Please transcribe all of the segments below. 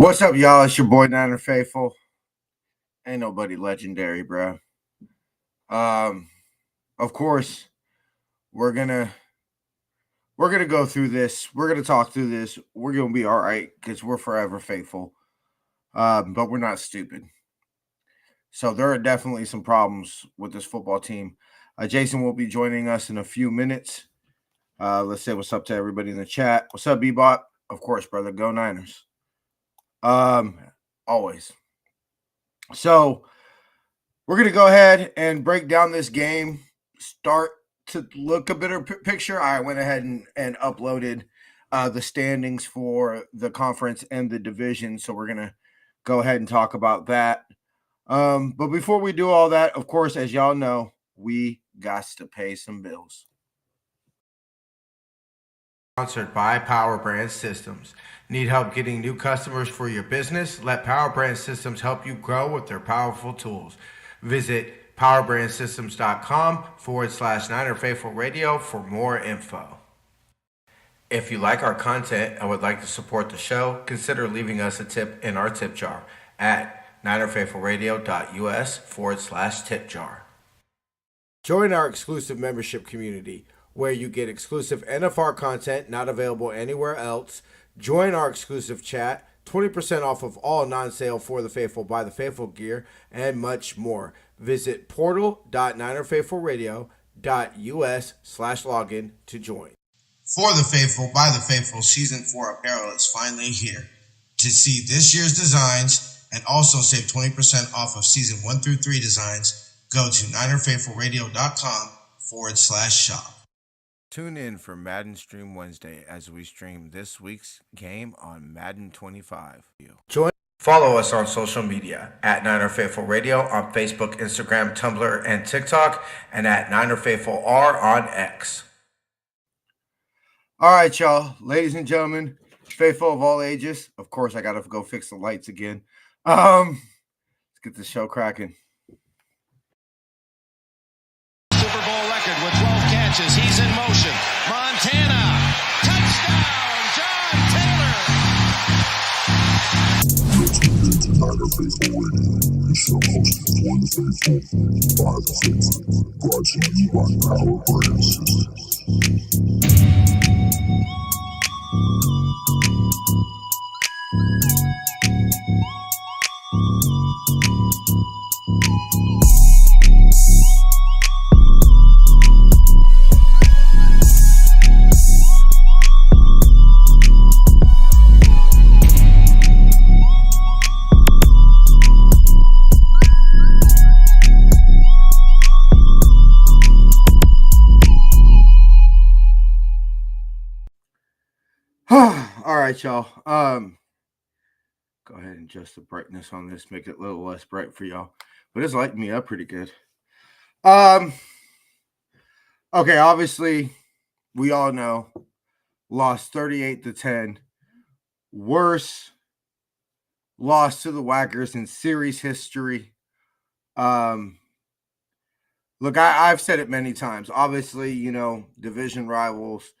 What's up, y'all? It's your boy Niner Faithful. Ain't nobody legendary, bro. Of course, we're gonna go through this. We're gonna talk through this. We're gonna be all right because we're forever faithful. But we're not stupid. So there are definitely some problems with this football team. Jason will be joining us in a few minutes. Let's say what's up to everybody in the chat. What's up, Bebop? Of course, brother. Go Niners. Always. So we're going to go ahead and break down this game, start to look a better picture. I went ahead and uploaded the standings for the conference and the division. So we're going to go ahead and talk about that. But before we do all that, of course, as y'all know, we got to pay some bills. Sponsored by Power Brand Systems. Need help getting new customers for your business? Let Power Brand Systems help you grow with their powerful tools. Visit powerbrandsystems.com/Niner Faithful Radio for more info. If you like our content and would like to support the show, consider leaving us a tip in our tip jar at ninerfaithfulradio.us/tip jar. Join our exclusive membership community where you get exclusive NFR content not available anywhere else. Join our exclusive chat, 20% off of all non-sale For the Faithful by the Faithful gear, and much more. Visit portal.ninerfaithfulradio.us/login to join. For the Faithful by the Faithful Season 4 apparel is finally here. To see this year's designs and also save 20% off of Season 1 through 3 designs, go to ninerfaithfulradio.com/shop. Tune in for Madden Stream Wednesday as we stream this week's game on Madden 25. Follow us on social media at Niner Faithful Radio on Facebook, Instagram, Tumblr, and TikTok, and at Niner Faithful R on X. All right, y'all, ladies and gentlemen, faithful of all ages. Of course, I gotta go fix the lights again. Let's get the show cracking. Super Bowl record with 12 catches. He's in motion. Montana. Touchdown, John Taylor. Niner Faithful Radio, the show hosted for the faithful, by the faithful, brought to you by Power Brand Systems. All right, y'all. Go ahead and adjust the brightness on this, make it a little less bright for y'all. But it's lighting me up pretty good. Okay, obviously, we all know lost 38-10. Worst loss to the Wackers in series history. Look, I've said it many times. Obviously, division rivals,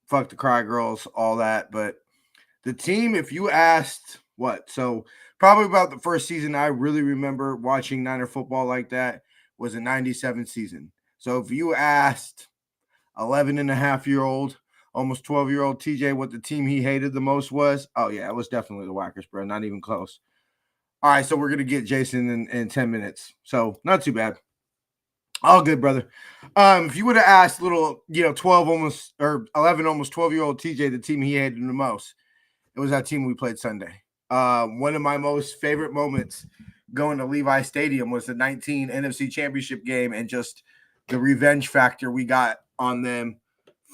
fuck the Cry Girls, all that. But the team, if you asked so probably about the first season I really remember watching Niner football like that was a 97 season. So if you asked 11-and-a-half-year-old, almost 12-year-old TJ what the team he hated the most was, oh, yeah, it was definitely the Wackers, bro. Not even close. All right, so we're going to get Jason in 10 minutes. So not too bad. All good, brother. If you would have asked little, 12 almost or 11, almost 12-year-old TJ the team he hated the most, it was that team we played Sunday. One of my most favorite moments going to Levi Stadium was the 19 NFC Championship game and just the revenge factor we got on them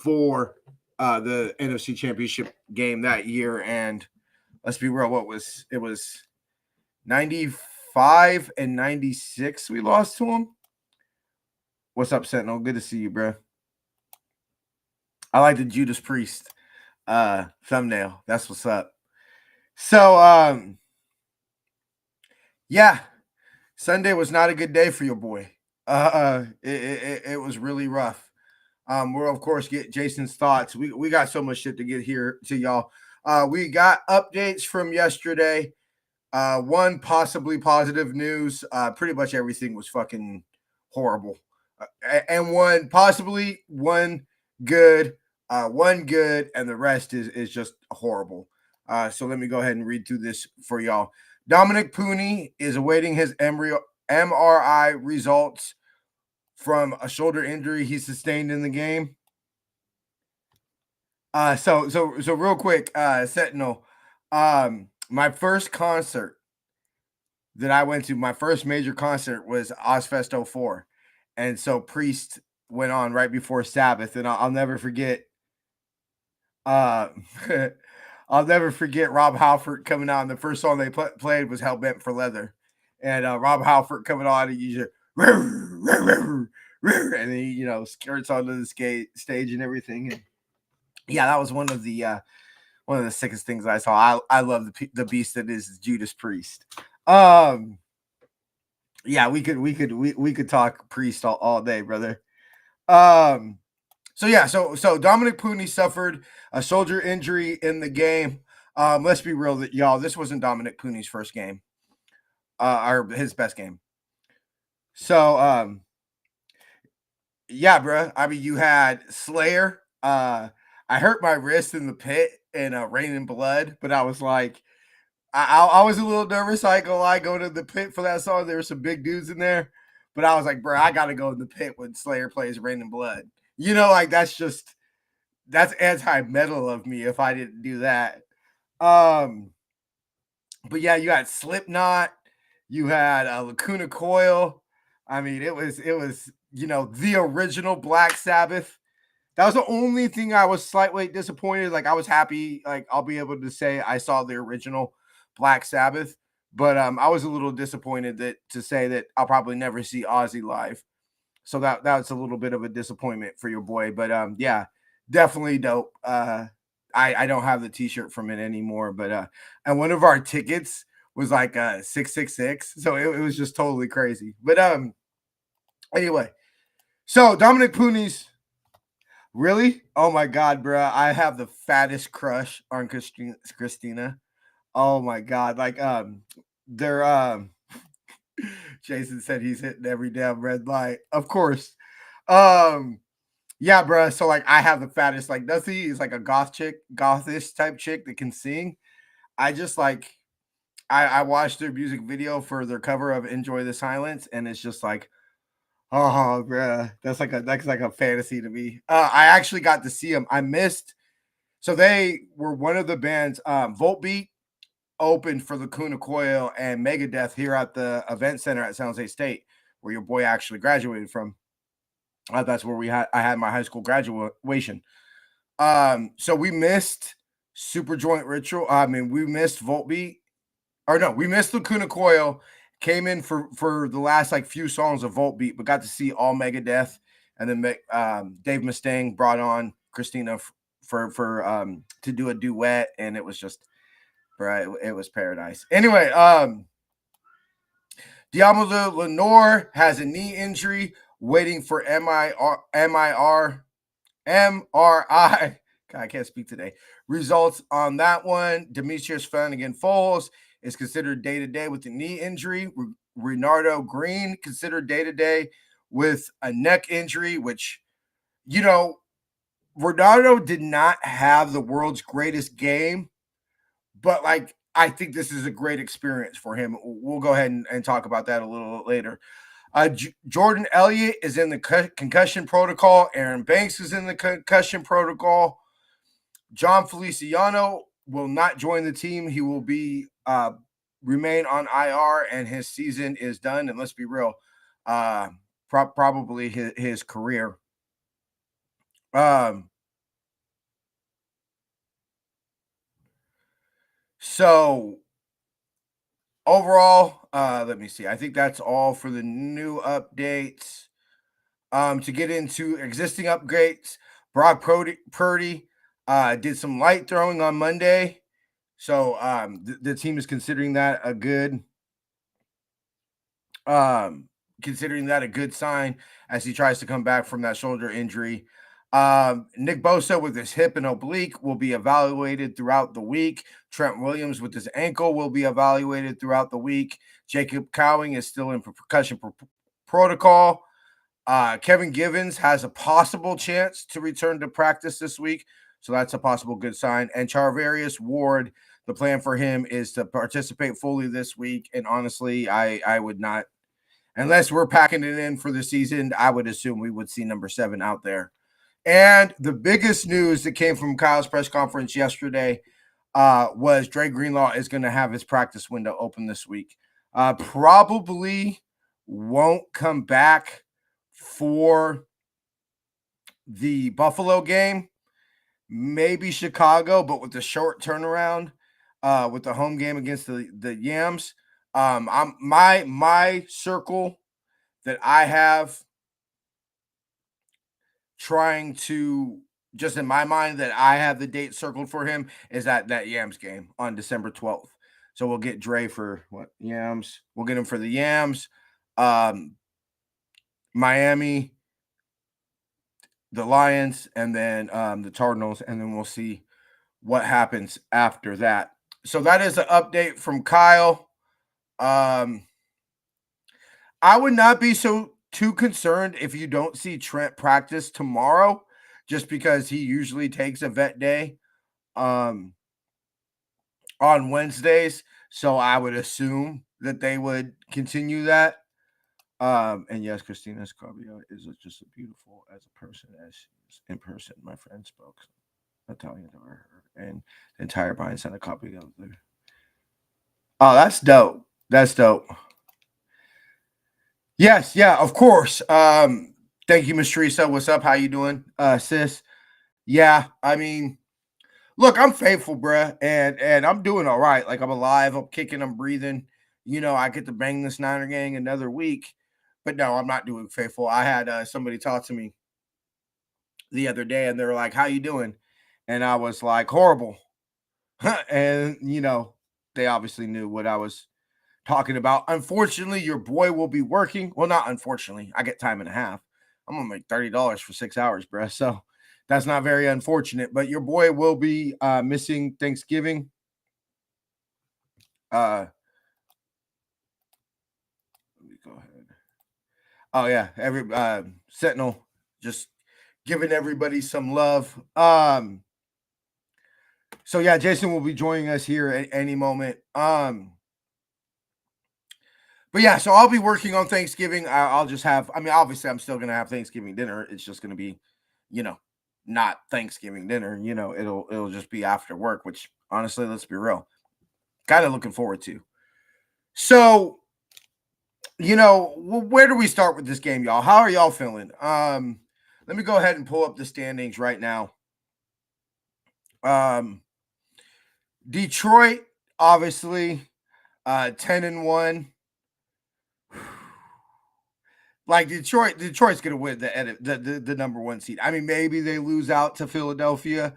for the NFC Championship game that year. And let's be real, it was 95 and 96 we lost to them. What's up, Sentinel? Good to see you, bro. I like the Judas Priest thumbnail. That's what's up. So, yeah, Sunday was not a good day for your boy. It was really rough. We'll, of course, get Jason's thoughts. We got so much shit to get here to y'all. We got updates from yesterday. One possibly positive news. Pretty much everything was fucking horrible. And one possibly one good, and the rest is just horrible. So let me go ahead and read through this for y'all. Dominic Pooney is awaiting his MRI results from a shoulder injury he sustained in the game. So real quick, Sentinel. My first concert that I went to, my first major concert was Ozfest 04. And so Priest went on right before Sabbath, and I'll never forget. Uh, I'll never forget Rob Halford coming out, and the first song they played was "Hell Bent for Leather," and Rob Halford coming on, and you just and then he skirts onto the stage and everything. And yeah, that was one of the sickest things I saw. I love the beast that is Judas Priest. Yeah, we could talk Priest all day, brother. So Dominic Pooney suffered a shoulder injury in the game. Let's be real, that y'all, this wasn't Dominic Pooney's first game, or his best game. So yeah, bro. I mean, you had Slayer. I hurt my wrist in the pit in Rain and Blood, but I was like, I was a little nervous. I ain't gonna lie, going to the pit for that song. There were some big dudes in there, but I was like, bro, I gotta go in the pit when Slayer plays Rain and Blood. Like that's anti-metal of me if I didn't do that. But yeah, you had Slipknot, you had Lacuna Coil. I mean, it was the original Black Sabbath. That was the only thing I was slightly disappointed. Like I was happy, like I'll be able to say I saw the original Black Sabbath, but I was a little disappointed to say that I'll probably never see Ozzy live. So that's a little bit of a disappointment for your boy. But yeah, definitely dope. I don't have the t-shirt from it anymore, but and one of our tickets was like 666. So it was just totally crazy. But anyway, so Dominic Pooney's really? Oh my god, bro. I have the fattest crush on Christina. Oh my god. Like they're Jason said he's hitting every damn red light. Of course. Yeah, bro. So like I have the fattest, like Dusty is like a gothish type chick that can sing. I just like I watched their music video for their cover of Enjoy the Silence, and it's just like, oh, bro, that's like a fantasy to me. I actually got to see them. I missed, so they were one of the bands. Volbeat opened for Lacuna Coil and Megadeth here at the event center at San Jose State, where your boy actually graduated from. That's where I had my high school graduation. So we missed Super Joint Ritual. I mean, we missed Volbeat. Or no, we missed Lacuna Coil. Came in for the last like few songs of Volbeat, but got to see all Megadeth, and then Dave Mustaine brought on Christina for to do a duet, and it was just, bro, it was paradise. Anyway, Diablo Lenore has a knee injury, waiting for MRI. God, I can't speak today. Results on that one. Demetrius Flanagan-Foles is considered day-to-day with a knee injury. Renardo Green considered day-to-day with a neck injury, which, Renardo did not have the world's greatest game, but like I think this is a great experience for him. We'll go ahead and talk about that a little later. Jordan Elliott is in the concussion protocol. Aaron Banks is in the concussion protocol. John Feliciano will not join the team. He will be remain on IR, and his season is done. And let's be real, probably his career. So overall, let me see. I think that's all for the new updates. To get into existing upgrades, Brock Purdy did some light throwing on Monday. So the team is considering that a good sign as he tries to come back from that shoulder injury. Nick Bosa with his hip and oblique will be evaluated throughout the week. Trent Williams with his ankle will be evaluated throughout the week. Jacob Cowing is still in concussion protocol. Kevin Givens has a possible chance to return to practice this week, so that's a possible good sign. And Charvarius Ward, the plan for him is to participate fully this week. And honestly, I would not, unless we're packing it in for the season, I would assume we would see number 7 out there. And the biggest news that came from Kyle's press conference yesterday was Dre Greenlaw is going to have his practice window open this week. Probably won't come back for the Buffalo game, maybe Chicago, but with the short turnaround, with the home game against the Yams, my circle that I have trying to, just in my mind, that I have the date circled for him is that Yams game on December 12th. So we'll get Dre for what? Yams. We'll get him for the Yams. Miami, the Lions, and then the Cardinals, and then we'll see what happens after that. So that is an update from Kyle. I would not be too concerned if you don't see Trent practice tomorrow, just because he usually takes a vet day on Wednesdays. So I would assume that they would continue that. And yes, Christina Scarpio is just as beautiful as a person as she is in person. My friend spoke Italian to her, and the entire buying sent a copy of it. Oh, that's dope. That's dope. Yes, yeah, of course. Thank you, Miss Teresa. What's up? How you doing, sis? Yeah, I mean, look, I'm faithful, bruh, and I'm doing all right. Like, I'm alive, I'm kicking, I'm breathing. I get to bang this Niner gang another week. But no, I'm not doing faithful. I had somebody talk to me the other day, and they were like, "How you doing?" And I was like, "Horrible." And they obviously knew what I was talking about. Unfortunately, your boy will be working. Well, not unfortunately. I get time and a half. I'm gonna make $30 for 6 hours, bruh. So that's not very unfortunate. But your boy will be missing Thanksgiving. Let me go ahead. Oh yeah, every Sentinel just giving everybody some love. So yeah, Jason will be joining us here at any moment. But yeah, so I'll be working on Thanksgiving. I'll just have, obviously I'm still gonna have Thanksgiving dinner. It's just gonna be, not Thanksgiving dinner. It'll just be after work, which honestly, let's be real, kind of looking forward to. So where do we start with this game, y'all? How are y'all feeling? Let me go ahead and pull up the standings right now. Detroit, obviously, 10-1. Like Detroit's gonna win the number 1 seed. I mean, maybe they lose out to Philadelphia,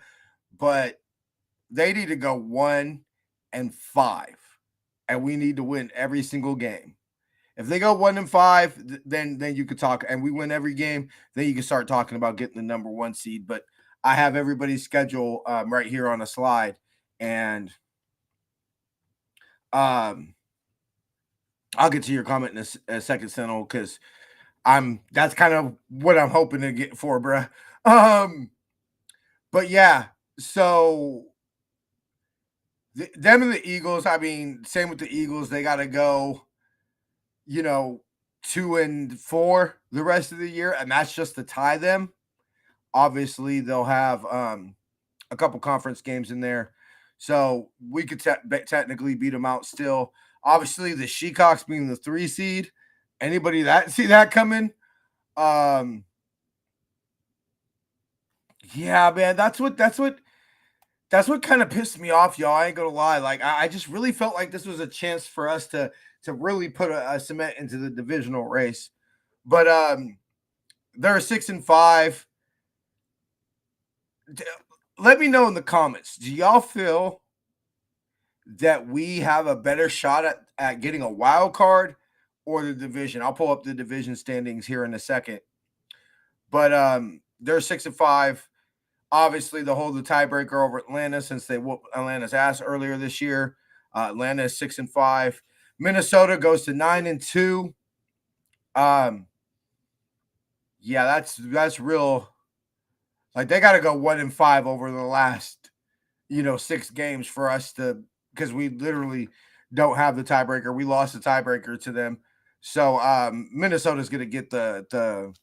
but they need to go 1-5, and we need to win every single game. If they go 1-5, then you could talk, and we win every game, then you can start talking about getting the number 1 seed. But I have everybody's schedule right here on a slide, and I'll get to your comment in a second, Sentinel, because that's kind of what I'm hoping to get for, bruh. But yeah, so them and the Eagles, same with the Eagles, they got to go 2-4 the rest of the year, and that's just to tie them. Obviously, they'll have a couple conference games in there, so we could technically beat them out still. Obviously, the Shecox being the 3 seed, anybody that see that coming? Yeah, man, that's what kind of pissed me off, y'all. I ain't gonna lie. Like, I just really felt like this was a chance for us to really put a cement into the divisional race. But they're 6-5. Let me know in the comments. Do y'all feel that we have a better shot at getting a wild card or the division? I'll pull up the division standings here in a second. But they're 6-5. Obviously, they'll hold the tiebreaker over Atlanta since they whooped Atlanta's ass earlier this year. Atlanta is 6-5. Minnesota goes to 9-2. Yeah, that's real. Like they got to go 1-5 over the last, 6 games for us to, because we literally don't have the tiebreaker. We lost the tiebreaker to them, so Minnesota's going to get the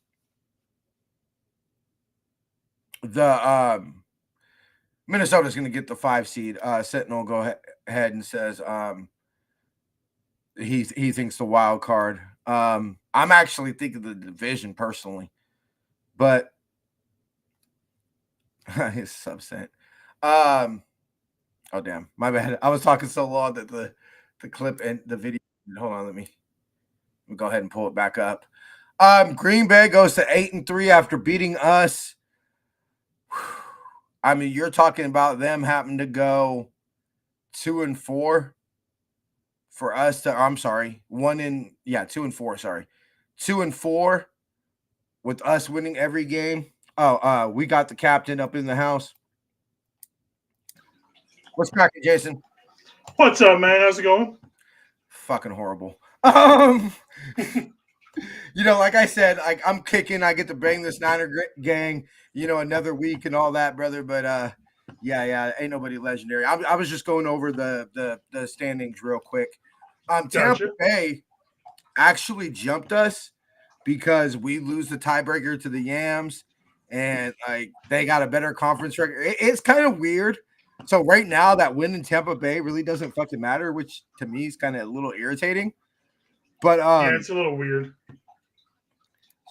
Minnesota's going to get the 5 seed. Sentinel go ahead and says he thinks the wild card. I'm actually thinking the division personally, but his subset. Oh damn, my bad. I was talking so long that the clip and the video. Hold on, let me go ahead and pull it back up. Green Bay goes to 8-3 after beating us. I mean, you're talking about them having to go 2-4 for us to. I'm sorry, 2-4. Sorry, 2-4 with us winning every game. Oh, we got the captain up in the house. What's cracking, Jason? What's up, man? How's it going? Fucking horrible. Like I said, I'm kicking. I get to bang this Niner gang, another week and all that, brother. But yeah, ain't nobody legendary. I was just going over the standings real quick. Tampa Bay actually jumped us because we lose the tiebreaker to the Yams, and like they got a better conference record. It's kind of weird. So right now, that win in Tampa Bay really doesn't fucking matter, which to me is kind of a little irritating. But yeah, it's a little weird.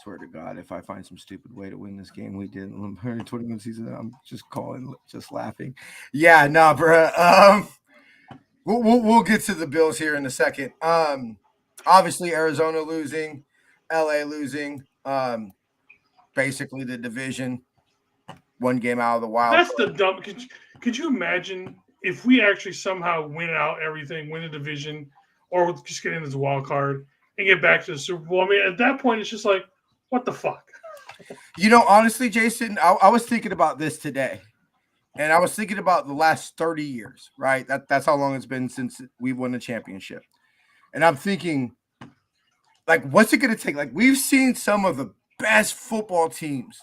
Swear to God, if I find some stupid way to win this game, we did in the 121 season. I'm just laughing. Yeah, nah, bro. We'll get to the Bills here in a second. Obviously Arizona losing, LA losing. Basically the division, 1 game out of the wild. That's the dumb. Could you imagine if we actually somehow win out everything, win the division, or just get into the wild card and get back to the Super Bowl? I mean, at that point, it's just like, what the fuck? Honestly, Jason, I was thinking about this today, and I was thinking about the last 30 years, right? That's how long it's been since we won a championship. And I'm thinking, like, what's it going to take? Like, we've seen some of the best football teams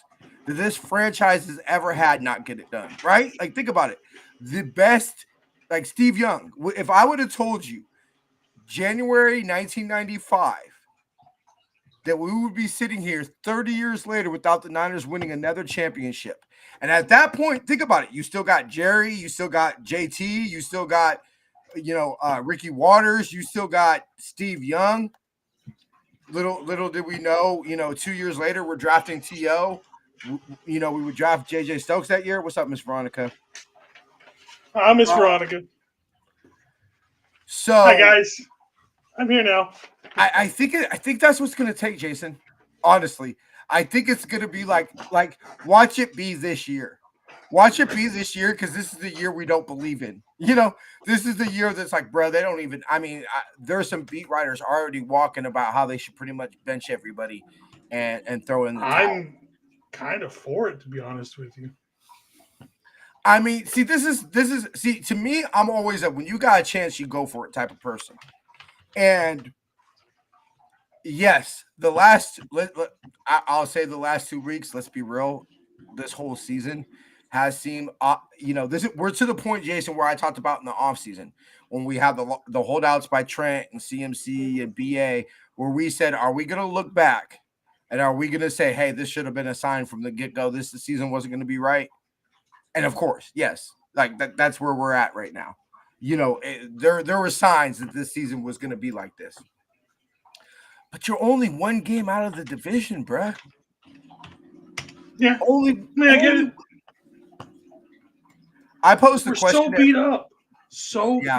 that this franchise has ever had not get it done, right? Like, think about it. The best, like Steve Young, if I would have told you January 1995 that we would be sitting here 30 years later without the Niners winning another championship. And at that point, think about it. You still got Jerry, you still got JT, you still got, Ricky Waters, you still got Steve Young. Little did we know, 2 years later, we're drafting T.O. We would draft J.J. Stokes that year. What's up, Miss Veronica? Hi, Miss Veronica. So, hi, guys. I'm here now. I think that's what's going to take, Jason. Honestly, I think it's going to be like watch it be this year. Watch it be this year because this is the year we don't believe in. This is the year that's like, bro, they don't even – I mean, there's some beat writers already walking about how they should pretty much bench everybody and throw in the towel. I'm kind of for it, to be honest with you. I mean, see, this is to me, I'm always when you got a chance, you go for it type of person. And yes, I'll say the last 2 weeks, let's be real, this whole season has seemed, we're to the point, Jason, where I talked about in the offseason when we have the holdouts by Trent and CMC and BA, where we said, are we going to look back and are we going to say, hey, this should have been a sign from the get-go, the season wasn't going to be right? And of course, yes, like that's where we're at right now. There were signs that this season was going to be like this. But you're only 1 game out of the division, bruh. Yeah. I get it. I posed the question. So beat up.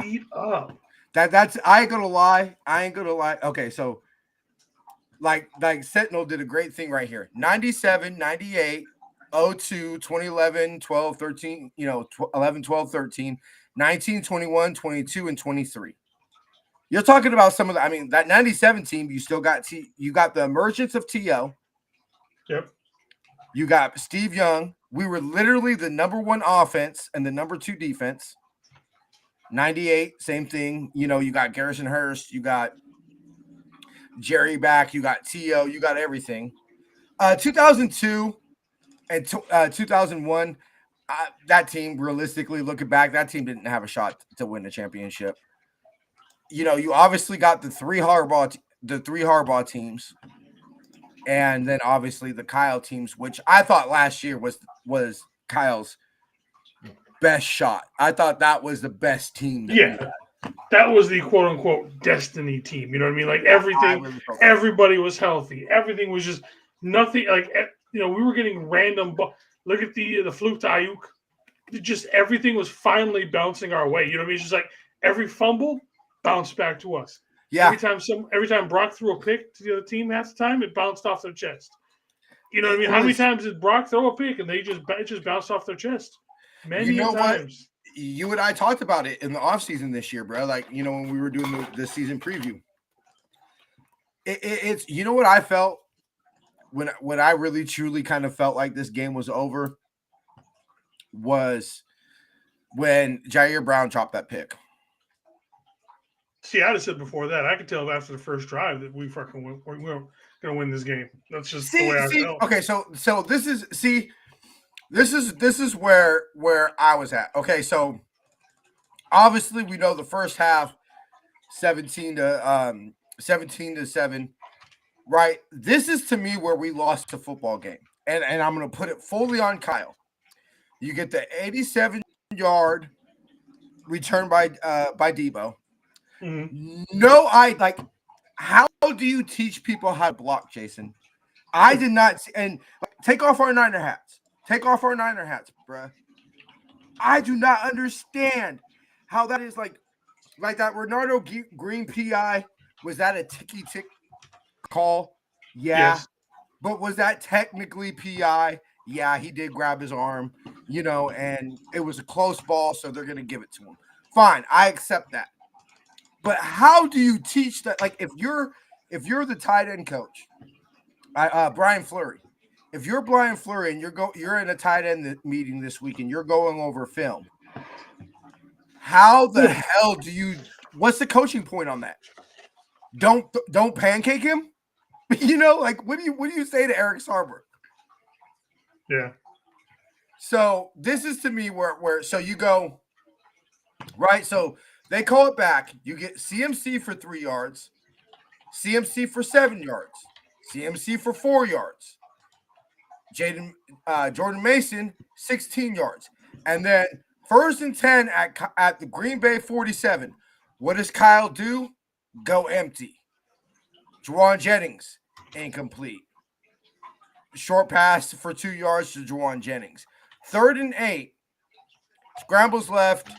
Beat up. That's I ain't gonna lie. Okay, so like Sentinel did a great thing right here. 97, 98, 02, 2011, 12, 13, 11, 12, 13, 19, 21, 22, and 23. You're talking about some of that 97 team, you still got you got the emergence of T.O. Yep. You got Steve Young. We were literally the number 1 offense and the number 2 defense. 98, same thing. You know, you got Garrison Hurst, you got Jerry back, you got T.O., you got everything. 2002 and 2001, that team, realistically looking back, that team didn't have a shot to win the championship. You know, you obviously got the three Harbaugh teams, and then obviously the Kyle teams, which I thought last year was Kyle's best shot. I thought that was the best team. That was the quote unquote destiny team. You know what I mean? Like everything, everybody was healthy. Everything was just nothing. Like, you know, we were getting random. Look at the fluke to Ayuk. Just everything was finally bouncing our way. You know what I mean? It's just like every fumble bounced back to us. Yeah. Every time Brock threw a pick to the other team, half the time it bounced off their chest. You know what I mean? How many times did Brock throw a pick and it just bounced off their chest? Many times. You and I talked about it in the offseason this year, bro. Like, you know, when we were doing the season preview. It's you know what I felt when I really truly kind of felt like this game was over was when Jair Brown dropped that pick. See, I'd have said before that. I could tell after the first drive that we weren't going to win this game. That's just the way I felt. Okay, so this is where I was at. Okay, so obviously we know the first half 17 to 7, right? This is to me where we lost the football game. And I'm going to put it fully on Kyle. You get the 87-yard return by Debo. Mm-hmm. No, how do you teach people how to block, Jason? I did not see, and take off our Niner hats. Take off our Niner hats, bruh. I do not understand how that is like that Renardo Green PI. Was that a ticky-tick call? Yeah. Yes. But was that technically PI? Yeah, he did grab his arm, you know, and it was a close ball, so they're going to give it to him. Fine, I accept that. But how do you teach that? Like, if you're the tight end coach, Brian Fleury, if you're Brian Fleury and you're in a tight end meeting this week and you're going over film, how the hell do you? What's the coaching point on that? Don't pancake him. You know, like what do you say to Eric Sarber? Yeah. So this is to me where so you go right. So they call it back. You get CMC for 3 yards, CMC for 7 yards, CMC for 4 yards. Jordan Mason 16 yards, and then 1st and 10 at the Green Bay 47. What does Kyle do? Go empty. Juwan Jennings incomplete. Short pass for 2 yards to Juwan Jennings. 3rd and 8. Scrambles left.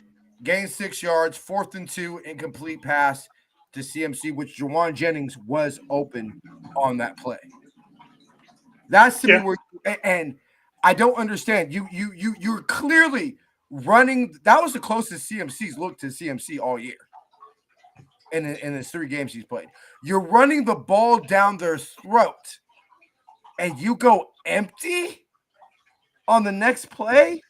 Gains 6 yards. 4th and 2. Incomplete pass to CMC, which Juwan Jennings was open on that play. That's to me where, and I don't understand. You're clearly running. That was the closest CMC's looked to CMC all year. In his 3 games he's played, you're running the ball down their throat, and you go empty on the next play.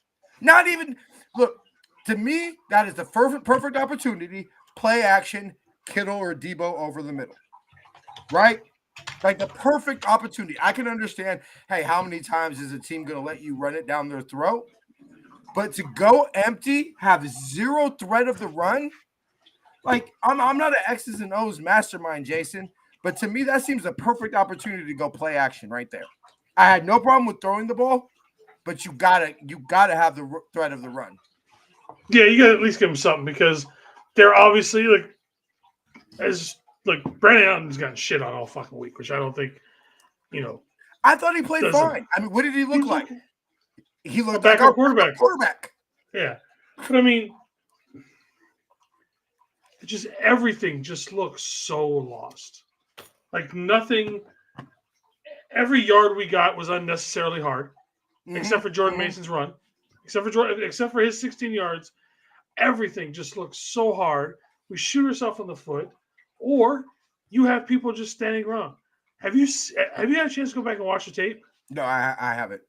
Not even look to me. That is the perfect opportunity. Play action, Kittle or Debo over the middle, right? Like the perfect opportunity. I can understand. Hey, how many times is a team going to let you run it down their throat? But to go empty, have 0 threat of the run. Like, I'm not an X's and O's mastermind, Jason, but to me, that seems a perfect opportunity to go play action right there. I had no problem with throwing the ball, but you gotta have the threat of the run. Yeah, you gotta at least give them something because they're obviously Brandon Allen's gotten shit on all fucking week, which I don't think, you know. I thought he played fine. I mean, what did he look like? He looked like our quarterback. Yeah, but I mean. Just everything just looks so lost. Like nothing. Every yard we got was unnecessarily hard, except for Jordan Mason's run. Except for his 16 yards, everything just looks so hard. We shoot ourselves in the foot, or you have people just standing around. Have you had a chance to go back and watch the tape? No, I haven't.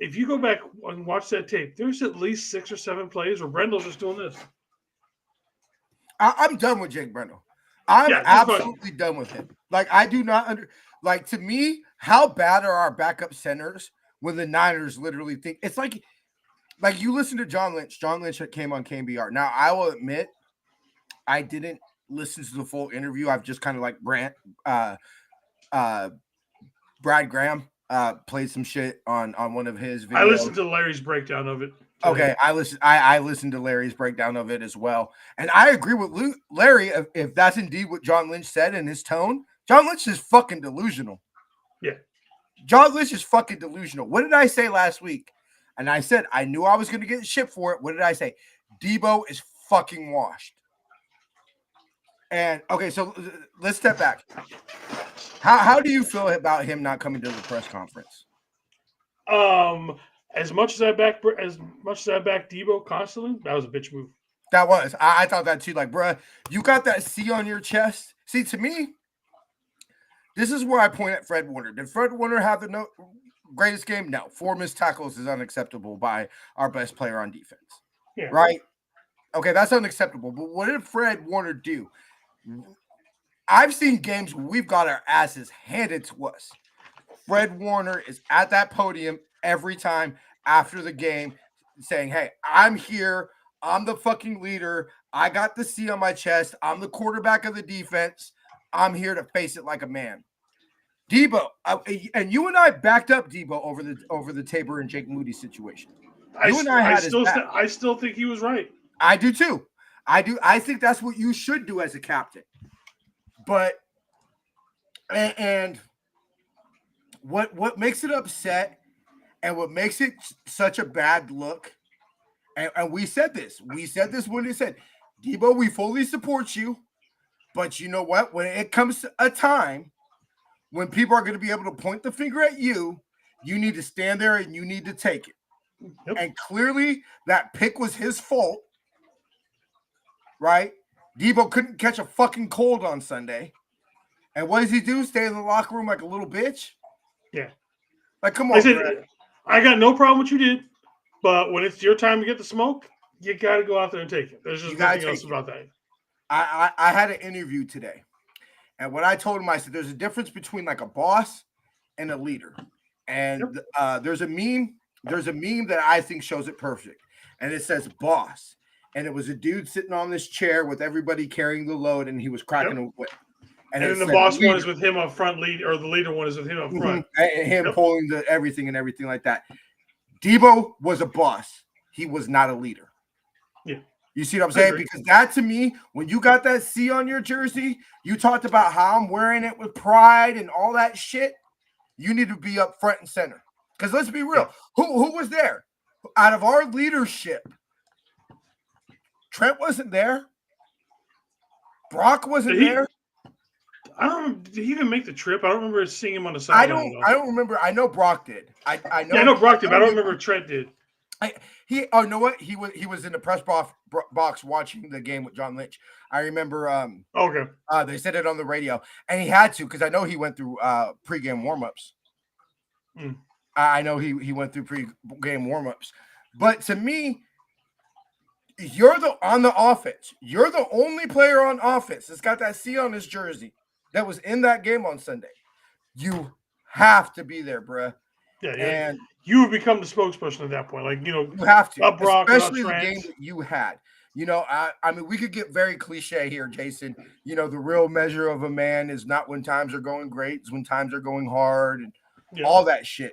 if you go back and watch that tape, there's at least 6 or 7 plays where Brendel's just doing this. I'm done with Jake Brendel. I'm Yeah, absolutely done with him. Like, I do not like, to me, how bad are our backup centers when the Niners literally think it's like you listen to John Lynch. John Lynch came on KBR. Now, I will admit, I didn't listen to the full interview. I've just kind of like Brad Graham played some shit on one of his videos. I listened to Larry's breakdown of it today. Okay, I listened to Larry's breakdown of it as well, and I agree with Larry. If that's indeed what John Lynch said in his tone, John Lynch is fucking delusional. Yeah, John Lynch is fucking delusional. What did I say last week? And I said I knew I was going to get shit for it. What did I say? Debo is fucking washed. And okay, so let's step back. How do you feel about him not coming to the press conference? As much as I back Debo constantly, that was a bitch move. That was. I thought that too. Like, bruh, you got that C on your chest. See, to me, this is where I point at Fred Warner. Did Fred Warner have the greatest game? No. 4 missed tackles is unacceptable by our best player on defense. Yeah. Right? Okay, that's unacceptable. But what did Fred Warner do? I've seen games where we've got our asses handed to us. Fred Warner is at that podium every time after the game saying, hey, I'm here. I'm the fucking leader. I got the C on my chest. I'm the quarterback of the defense. I'm here to face it like a man. Debo, and you and I backed up Debo over the Tabor and Jake Moody situation. I still think he was right. I do too. I do. I think that's what you should do as a captain. But and what makes it upset and what makes it such a bad look, and we said this when it said, Debo, we fully support you, but you know what? When it comes to a time when people are going to be able to point the finger at you, you need to stand there and you need to take it. Yep. And clearly that pick was his fault, right? Debo couldn't catch a fucking cold on Sunday. And what does he do? Stay in the locker room like a little bitch? Yeah. Like, come on, Brad. I got no problem with what you did, but when it's your time to get the smoke, you got to go out there and take it. There's just nothing else about that. I had an interview today, and what I told him, I said, there's a difference between like a boss and a leader. And there's a meme that I think shows it perfect. And it says boss. And it was a dude sitting on this chair with everybody carrying the load, and he was cracking a whip. And then the boss one is with him up front, or the leader one is with him up front. And him pulling the everything and everything like that. Debo was a boss. He was not a leader. Yeah. You see what I'm saying? Because that, to me, when you got that C on your jersey, you talked about how I'm wearing it with pride and all that shit. You need to be up front and center. Because let's be real. Who was there? Out of our leadership, Trent wasn't there. Brock wasn't there. I don't remember. Did he even make the trip? I don't remember seeing him on the sideline. I don't remember. I know Brock did. I know. Yeah, I know Brock did, but I don't remember Trent did. You know what? He was in the press box watching the game with John Lynch. I remember. Okay. They said it on the radio, and he had to, because I know he went through pregame warmups. I know he went through pregame warmups, but to me, you're on the offense. You're the only player on offense that's got that C on his jersey that was in that game on Sunday. You have to be there, bruh. Yeah. And you would become the spokesperson at that point. Like, you have to, Brock, especially the game that you had. I mean, we could get very cliche here, Jason. The real measure of a man is not when times are going great, it's when times are going hard and all that shit.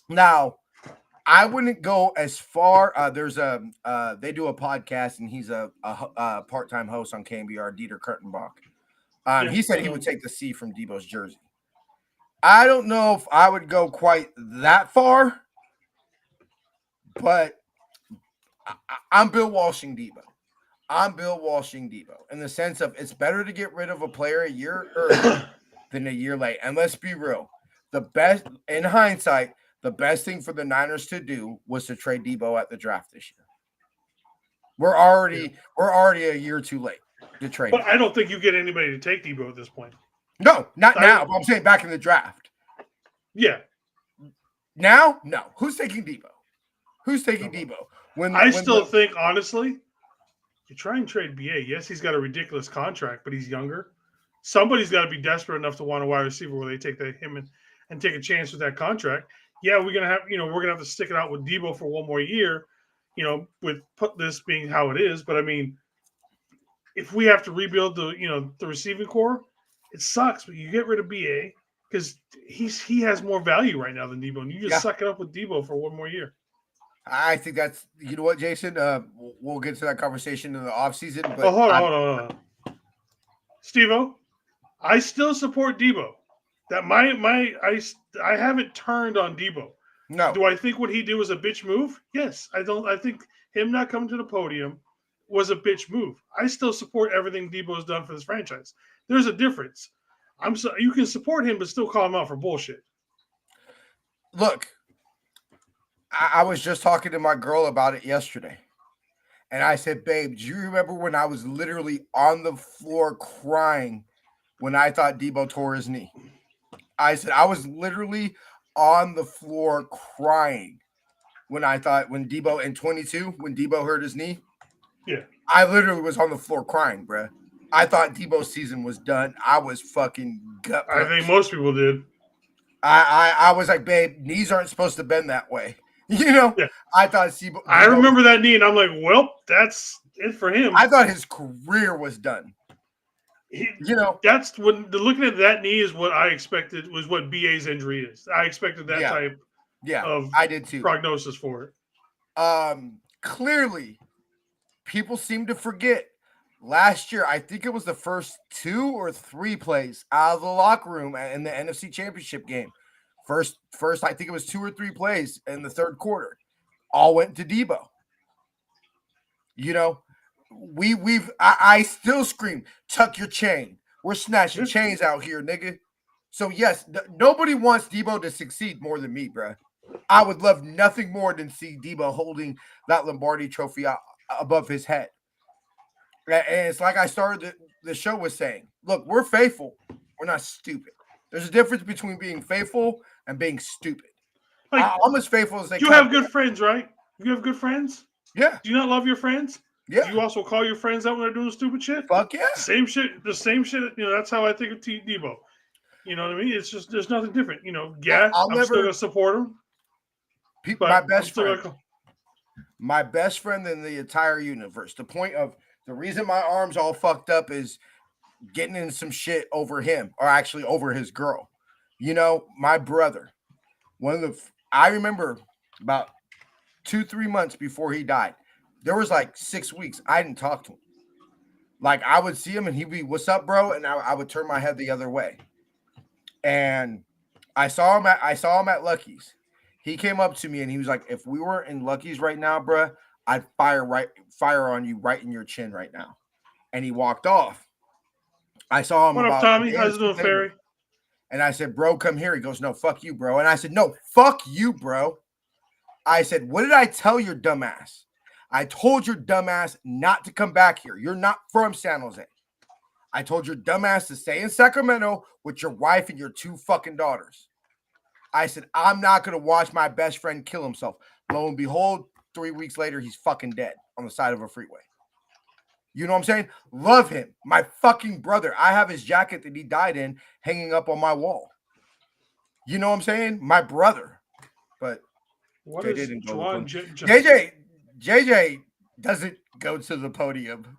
Now, I wouldn't go as far. They do a podcast, and he's a part-time host on KBR, Dieter Kurtenbach. He said he would take the C from Debo's jersey. I don't know if I would go quite that far, but I'm Bill Walshing Debo. I'm Bill Walshing Debo in the sense of it's better to get rid of a player a year early than a year late. And let's be real. The best, in hindsight, the best thing for the Niners to do was to trade Debo at the draft this year. We're already a year too late to trade. But I don't think you get anybody to take Debo at this point. No, not now. But I'm saying back in the draft. Yeah. Now, no. Who's taking Debo? Who's taking Debo? I still think, honestly, you try and trade BA. Yes, he's got a ridiculous contract, but he's younger. Somebody's got to be desperate enough to want a wide receiver where they take him and take a chance with that contract. Yeah, we're gonna have to stick it out with Debo for one more year, with this being how it is. But I mean, if we have to rebuild the receiving core, it sucks. But you get rid of BA because he has more value right now than Debo, and you just suck it up with Debo for one more year. I think that's, you know what, Jason? We'll get to that conversation in the offseason. But hold on. Steve-O, I still support Debo. That I haven't turned on Debo. No. Do I think what he did was a bitch move? Yes. I think him not coming to the podium was a bitch move. I still support everything Debo's done for this franchise. There's a difference. You can support him, but still call him out for bullshit. Look, I was just talking to my girl about it yesterday. And I said, babe, do you remember when I was literally on the floor crying when I thought Debo tore his knee? I said, I was literally on the floor crying when Debo in 22, when Debo hurt his knee. Yeah. I literally was on the floor crying, bruh. I thought Debo's season was done. I was fucking gut punched. I think most people did. I was like, babe, knees aren't supposed to bend that way. Yeah. I thought Debo. I remember that knee, and I'm like, well, that's it for him. I thought his career was done. That's when looking at that knee is what I expected was what BA's injury is. I expected that type of I did too. Prognosis for it. Clearly, people seem to forget last year. I think it was the first 2 or 3 plays out of the locker room in the NFC Championship game. First, I think it was 2 or 3 plays in the third quarter. All went to Debo. I still scream, tuck your chain. We're snatching chains out here, nigga. So, yes, nobody wants Debo to succeed more than me, bro. I would love nothing more than see Debo holding that Lombardi trophy above his head. And it's like I started the show with saying, look, we're faithful. We're not stupid. There's a difference between being faithful and being stupid. I'm as faithful as they You have good friends, right? You have good friends? Yeah. Do you not love your friends? Yeah. Do you also call your friends out when they're doing stupid shit? Fuck yeah. The same shit. That's how I think of Debo. You know what I mean? It's just, there's nothing different. I'm still going to support him. My best friend in the entire universe. The reason my arm's all fucked up is getting in some shit over him, or actually over his girl. My brother, I remember about 2-3 months before he died, there was like 6 weeks I didn't talk to him. Like, I would see him and he'd be, "What's up, bro?" And I would turn my head the other way. And I saw him at Lucky's. He came up to me and he was like, "If we were in Lucky's right now, bro, I'd fire on you right in your chin right now." And he walked off. I saw him. What up, Tommy? How's it doing, Ferry? And I said, "Bro, come here." He goes, "No, fuck you, bro." And I said, "No, fuck you, bro." I said, "What did I tell your dumbass? I told your dumbass not to come back here. You're not from San Jose. I told your dumbass to stay in Sacramento with your wife and your 2 fucking daughters." I said, "I'm not going to watch my best friend kill himself." Lo and behold, 3 weeks later, he's fucking dead on the side of a freeway. You know what I'm saying? Love him. My fucking brother. I have his jacket that he died in hanging up on my wall. You know what I'm saying? My brother. But JJ doesn't go to the podium.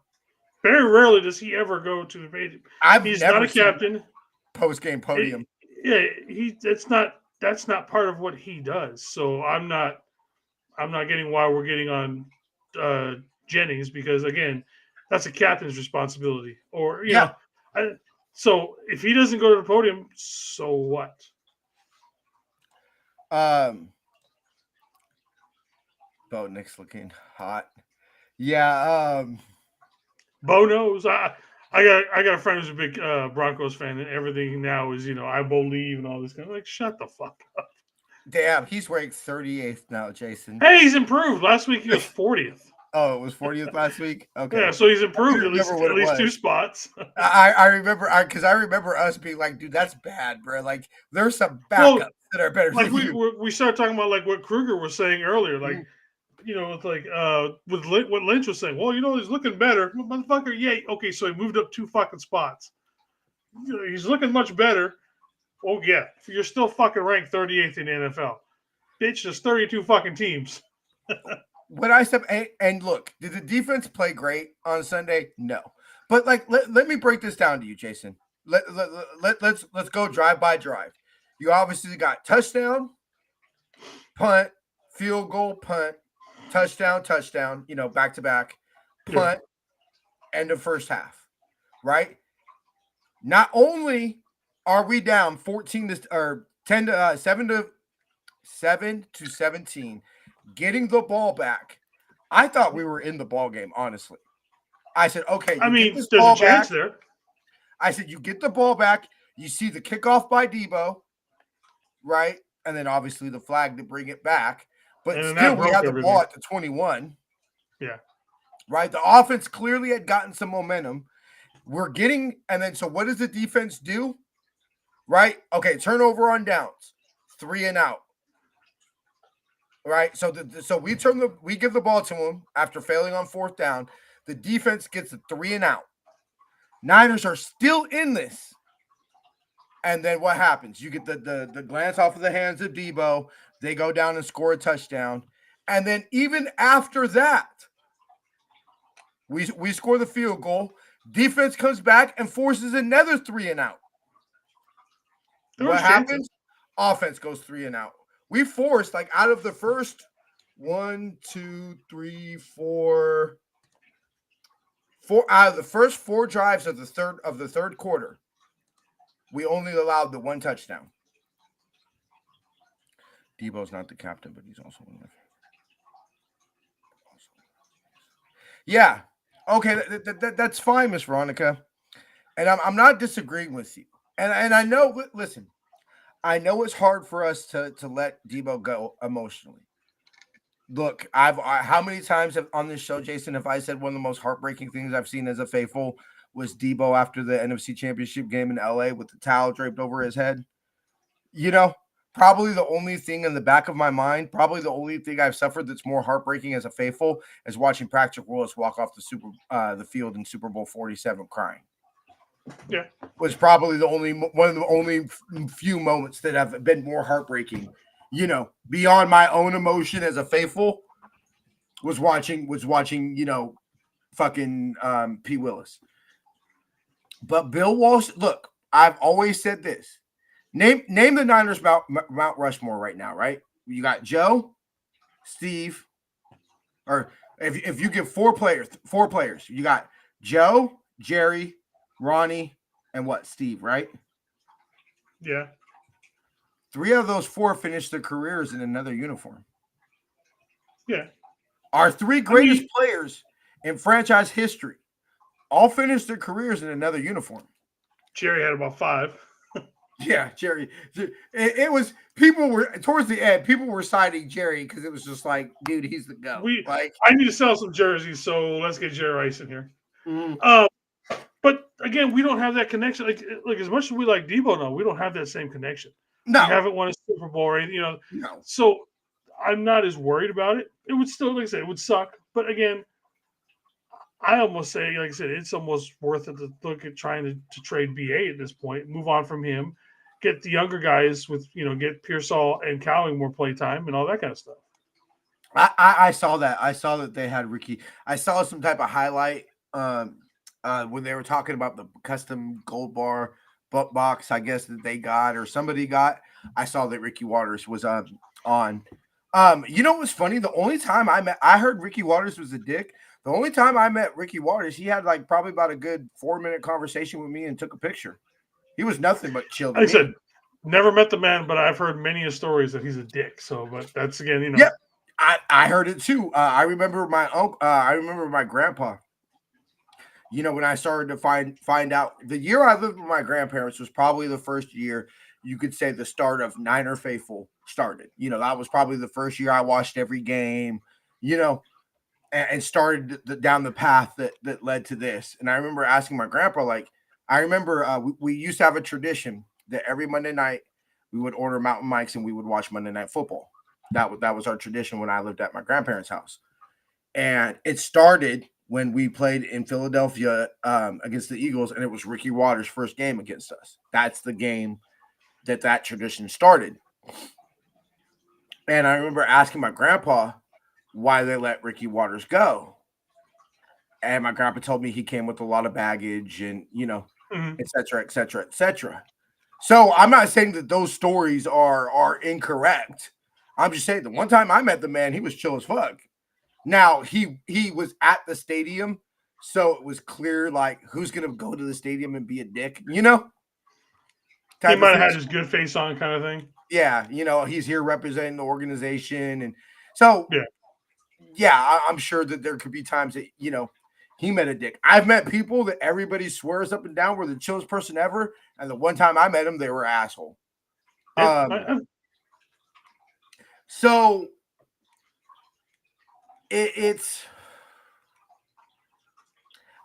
Very rarely does he ever go to the podium. He's not a captain. Post-game podium. That's not part of what he does. So I'm not getting why we're getting on Jennings, because again, that's a captain's responsibility. Or so if he doesn't go to the podium, so what? Bo Nick's looking hot. Yeah. Bo knows. I got a friend who's a big Broncos fan, and everything now is I believe and all this kind of like, shut the fuck up. Damn, he's ranked 38th now, Jason. Hey, he's improved. Last week he was 40th. Oh, it was 40th last week? Okay. Yeah, so he's improved at least 2 spots. I remember, because I remember us being like, dude, that's bad, bro. Like, there's some backup that are better like than you. we started talking about like what Kruger was saying earlier, like it's like with what Lynch was saying. Well, he's looking better, motherfucker. Yeah, okay, so he moved up 2 fucking spots. He's looking much better. Oh yeah, you're still fucking ranked 38th in the NFL. Bitch, there's 32 fucking teams. When I said, and look, did the defense play great on Sunday? No, but like let me break this down to you, Jason. Let's go drive by drive. You obviously got touchdown, punt, field goal, punt, touchdown, touchdown. Back to back, punt, end of first half. Right. Not only are we down 14 to or 10 to 7 to 17, getting the ball back. I thought we were in the ball game, honestly. I said, okay, I mean, get this there's ball a chance back. there. I said, you get the ball back. You see the kickoff by Debo, right? And then obviously the flag to bring it back. But And still, we had the everything. ball at the 21. Yeah. Right? The offense clearly had gotten some momentum. We're getting, and then so what does the defense do? Right? Okay, turnover on downs, 3 and out. Right, so we give the ball to them after failing on 4th down. The defense gets a 3 and out. Niners are still in this, and then what happens? You get the glance off of the hands of Debo. They go down and score a touchdown, and then even after that, we score the field goal. Defense comes back and forces another 3 and out. What happens? Offense goes 3 and out. We forced like out of the first 4 out of the first 4 drives of the third quarter, we only allowed the 1 touchdown. Debo's not the captain, but he's also one of Yeah. Okay, that's fine, Miss Veronica. And I'm not disagreeing with you. And I know, listen, I know it's hard for us to let Debo go emotionally. Look, how many times on this show, Jason, have I said one of the most heartbreaking things I've seen as a faithful was Debo after the NFC Championship game in LA with the towel draped over his head? Probably the only thing in the back of my mind, probably the only thing I've suffered that's more heartbreaking as a faithful is watching Patrick Willis walk off the field in Super Bowl 47 crying. Yeah, was probably one of the only few moments that have been more heartbreaking. Beyond my own emotion as a faithful, was watching. Fucking P. Willis. But Bill Walsh, look, I've always said this. Name the Niners Mount Rushmore right now, right? You got Joe, Steve, or if you give 4 players, you got Joe, Jerry, Ronnie, and what? Steve, right? Yeah. 3 of those 4 finished their careers in another uniform. Yeah. Our 3 greatest players in franchise history all finished their careers in another uniform. Jerry had about 5. Yeah, Jerry. It was people were towards the end. People were citing Jerry because it was just like, dude, he's the go. I need to sell some jerseys, so let's get Jerry Rice in here. But again, we don't have that connection. Like as much as we like Debo, now we don't have that same connection. No, we haven't won a Super Bowl, right? No. So I'm not as worried about it. It would still, like I said, it would suck. But again, I almost say, like I said, it's almost worth it to look at trying to trade BA at this point, move on from him, get the younger guys with, get Pearsall and Cowling more play time and all that kind of stuff. I saw that. I saw that they had Ricky. I saw some type of highlight when they were talking about the custom gold bar box, I guess, that they got or somebody got. I saw that Ricky Waters was on. What was funny? The only time I heard Ricky Waters was a dick. The only time I met Ricky Waters, he had like probably about a good 4-minute conversation with me and took a picture. He was nothing but chill. Like I said, never met the man, but I've heard many stories that he's a dick. So, but that's again, Yep, I heard it too. I remember my uncle. I remember my grandpa. When I started to find out, the year I lived with my grandparents was probably the first year you could say the start of Niner Faithful started. That was probably the first year I watched every game. And started down the path that led to this. And I remember asking my grandpa, we used to have a tradition that every Monday night we would order mountain mics and we would watch Monday Night Football. That was our tradition when I lived at my grandparents' house. And it started when we played in Philadelphia against the Eagles, and it was Ricky Waters' first game against us. That's the game that tradition started. And I remember asking my grandpa why they let Ricky Waters go. And my grandpa told me he came with a lot of baggage and, et cetera, et cetera, et cetera. So I'm not saying that those stories are incorrect. I'm just saying the one time I met the man, he was chill as fuck. Now he was at the stadium, so it was clear like who's gonna go to the stadium and be a dick, He might have had his good face on, kind of thing. Yeah, he's here representing the organization, and so yeah, I'm sure that there could be times that he met a dick. I've met people that everybody swears up and down were the chillest person ever, and the one time I met them, they were an asshole. So it's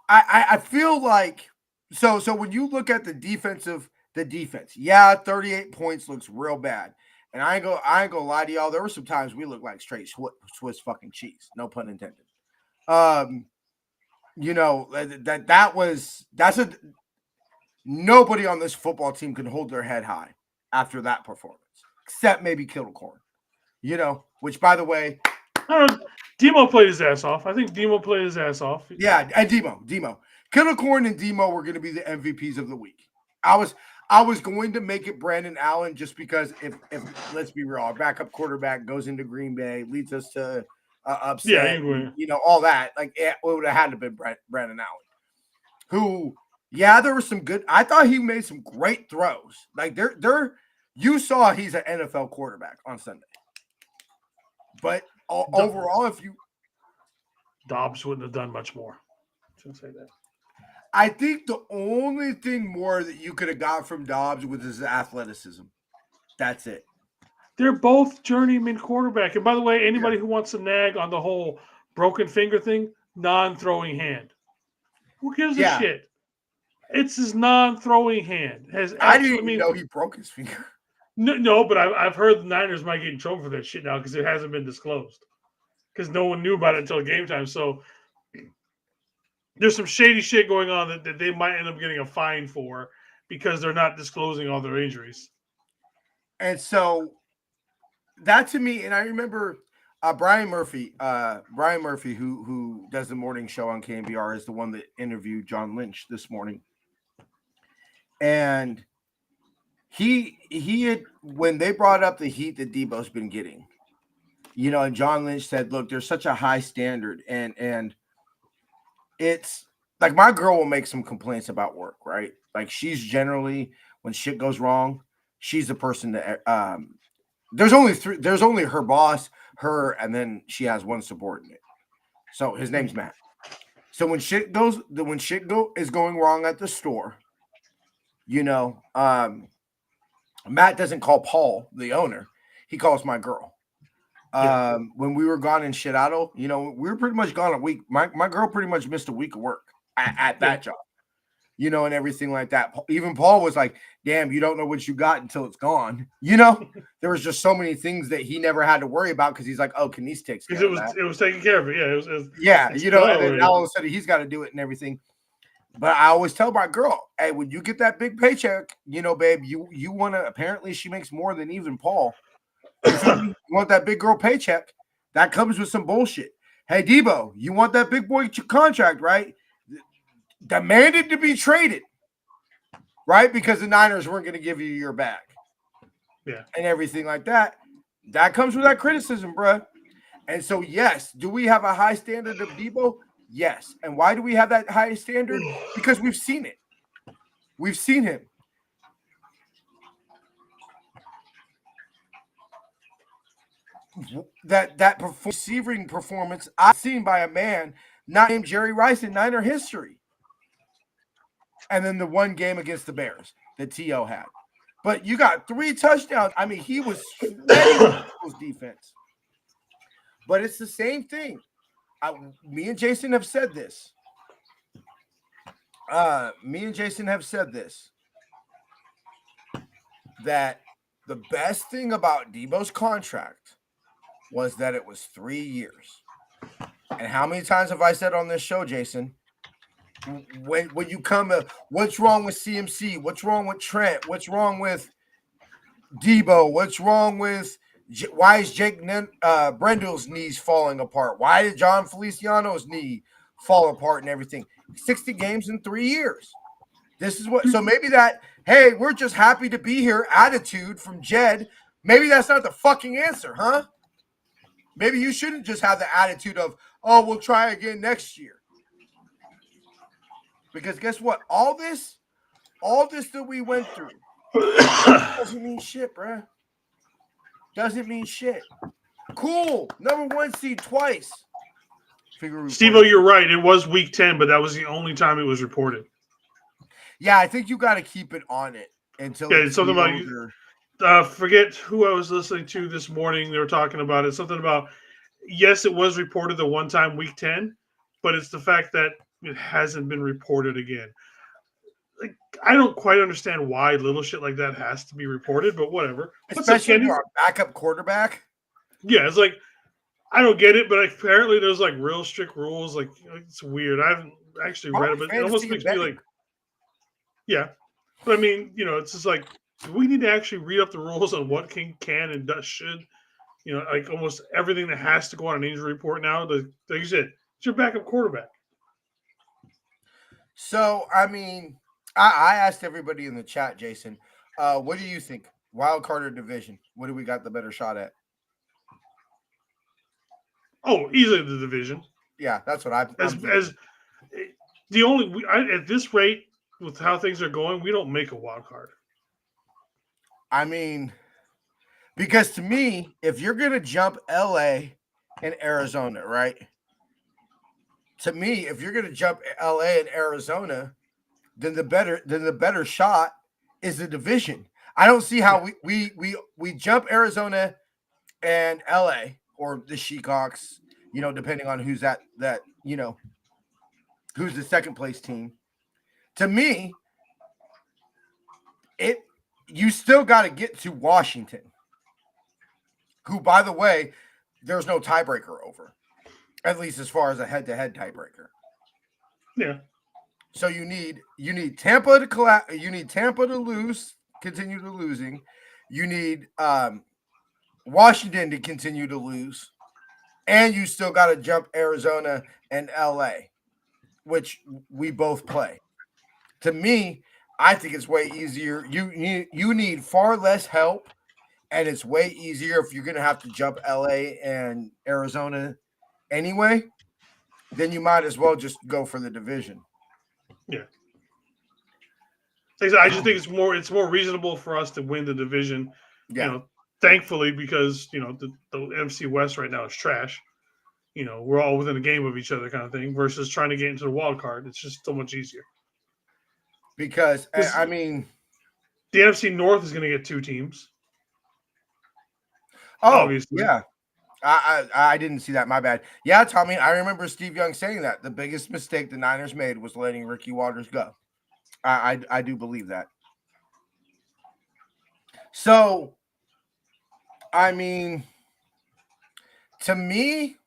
I feel like so when you look at the defense, 38 points looks real bad. And I ain't gonna lie to y'all, there were some times we looked like straight Swiss fucking cheese, no pun intended. Nobody on this football team can hold their head high after that performance, except maybe Kittlecorn. Which by the way, Demo played his ass off. I think Demo played his ass off. Yeah, and Demo. Kittlecorn and Demo were going to be the MVPs of the week. I was going to make it Brandon Allen just because if let's be real, our backup quarterback goes into Green Bay, leads us to upset, all that. Like it would have had to been Brandon Allen, who, there was some good. I thought he made some great throws. Like you saw he's an NFL quarterback on Sunday, but overall, if you Dobbs wouldn't have done much more. I shouldn't say that. I think the only thing more that you could have got from Dobbs was his athleticism. That's it. They're both journeyman quarterback. And by the way, anybody who wants to nag on the whole broken finger thing, non-throwing hand. Who gives a shit? It's his non-throwing hand. I didn't even know he broke his finger. No, but I've heard the Niners might get in trouble for that shit now because it hasn't been disclosed. Because no one knew about it until game time. So there's some shady shit going on that they might end up getting a fine for because they're not disclosing all their injuries. And so that to me, and I remember Brian Murphy, who does the morning show on KNBR, is the one that interviewed John Lynch this morning. And he had, when they brought up the heat that Debo's been getting, and John Lynch said, look, there's such a high standard, and it's like my girl will make some complaints about work, right? Like she's generally, when shit goes wrong, she's the person that there's only her boss, her, and then she has one subordinate. So his name's Matt. So when shit is going wrong at the store, Matt doesn't call Paul, the owner. He calls my girl. When we were gone in Shirado, we were pretty much gone a week. My girl pretty much missed a week of work at that job, and everything like that. Even Paul was like, damn, you don't know what you got until it's gone. There was just so many things that he never had to worry about because he's like, oh, Kenise takes care of that. It was taking care of it. Yeah, and then all of a sudden he's got to do it and everything. But I always tell my girl, hey, when you get that big paycheck, babe, you want to, apparently she makes more than even Paul. You want that big girl paycheck, that comes with some bullshit. Hey, Debo, you want that big boy contract, right? Demanded to be traded, right? Because the Niners weren't going to give you your bag. Yeah. And everything like that. That comes with that criticism, bruh. And so, yes, do we have a high standard of Debo? Yes. And why do we have that high standard? Because we've seen it. We've seen him. That receiving performance I've seen by a man not named Jerry Rice in Niner history. And then the one game against the Bears that T.O. had. But you got 3 touchdowns. I mean, he was shredding his defense. But it's the same thing. Me and Jason have said this. That The best thing about Debo's contract was that it was 3 years. And how many times have I said on this show, Jason, when you come to what's wrong with CMC? What's wrong with Trent? What's wrong with Debo? What's wrong with why is Jake Brendel's knees falling apart? Why did John Feliciano's knee fall apart and everything? 60 games in 3 years. This is what, so maybe that, hey, we're just happy to be here attitude from Jed. Maybe that's not the fucking answer, huh? Maybe you shouldn't just have the attitude of, oh, we'll try again next year. Because guess what? All this that we went through doesn't mean shit, bruh. Doesn't mean shit. Cool. Number 1 seed twice. Steve-O, you're right. It was week 10, but that was the only time it was reported. Yeah, I think you got to keep it on it until it's something about forget who I was listening to this morning. They were talking about it. Something about, yes, it was reported the one time week 10, but it's the fact that it hasn't been reported again. Like, I don't quite understand why little shit like that has to be reported, but whatever. Especially when you're a backup quarterback. Yeah, it's like, I don't get it, but apparently there's like real strict rules. Like, it's weird. I haven't actually read it, but it almost makes me like, yeah. But I mean, it's just like, do we need to actually read up the rules on what can and should? Like almost everything that has to go on an injury report now. Like you said, it's your backup quarterback. So, I mean, I asked everybody in the chat, Jason, what do you think? Wild card or division? What do we got the better shot at? Oh, easily the division. Yeah, that's what I'm as the only at this rate with how things are going, we don't make a wild card. I mean, because to me, if you're gonna jump LA and Arizona, right? To me, if you're gonna jump LA and Arizona, then the better shot is the division. I don't see how we jump Arizona and LA or the Seahawks, depending on who's that who's the second place team. To me, you still got to get to Washington, who, by the way, there's no tiebreaker over, at least as far as a head-to-head tiebreaker. Yeah. So you need Tampa to you need Tampa to lose, continue to losing. You need Washington to continue to lose, and you still got to jump Arizona and LA, which we both play. To me, I think it's way easier. You need far less help, and it's way easier if you're going to have to jump LA and Arizona anyway. Then you might as well just go for the division. Yeah. I just think it's more reasonable for us to win the division. Yeah. Thankfully, because the NFC West right now is trash. We're all within a game of each other, kind of thing. Versus trying to get into the wild card, it's just so much easier. Because I mean, the NFC North is going to get 2 teams. Oh, obviously. Yeah. I didn't see that. My bad. Yeah, Tommy, I remember Steve Young saying that the biggest mistake the Niners made was letting Ricky Waters go. I do believe that. So, I mean, to me,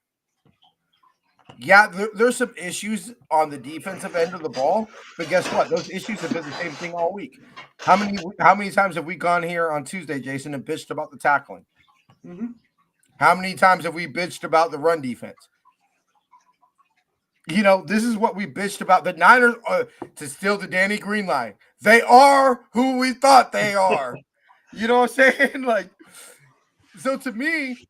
yeah, there's some issues on the defensive end of the ball, but guess what? Those issues have been the same thing all week. How many times have we gone here on Tuesday, Jason, and bitched about the tackling? Mm-hmm. How many times have we bitched about the run defense? This is what we bitched about. The Niners, to steal the Danny Green line, they are who we thought they are. You know what I'm saying? Like, so to me,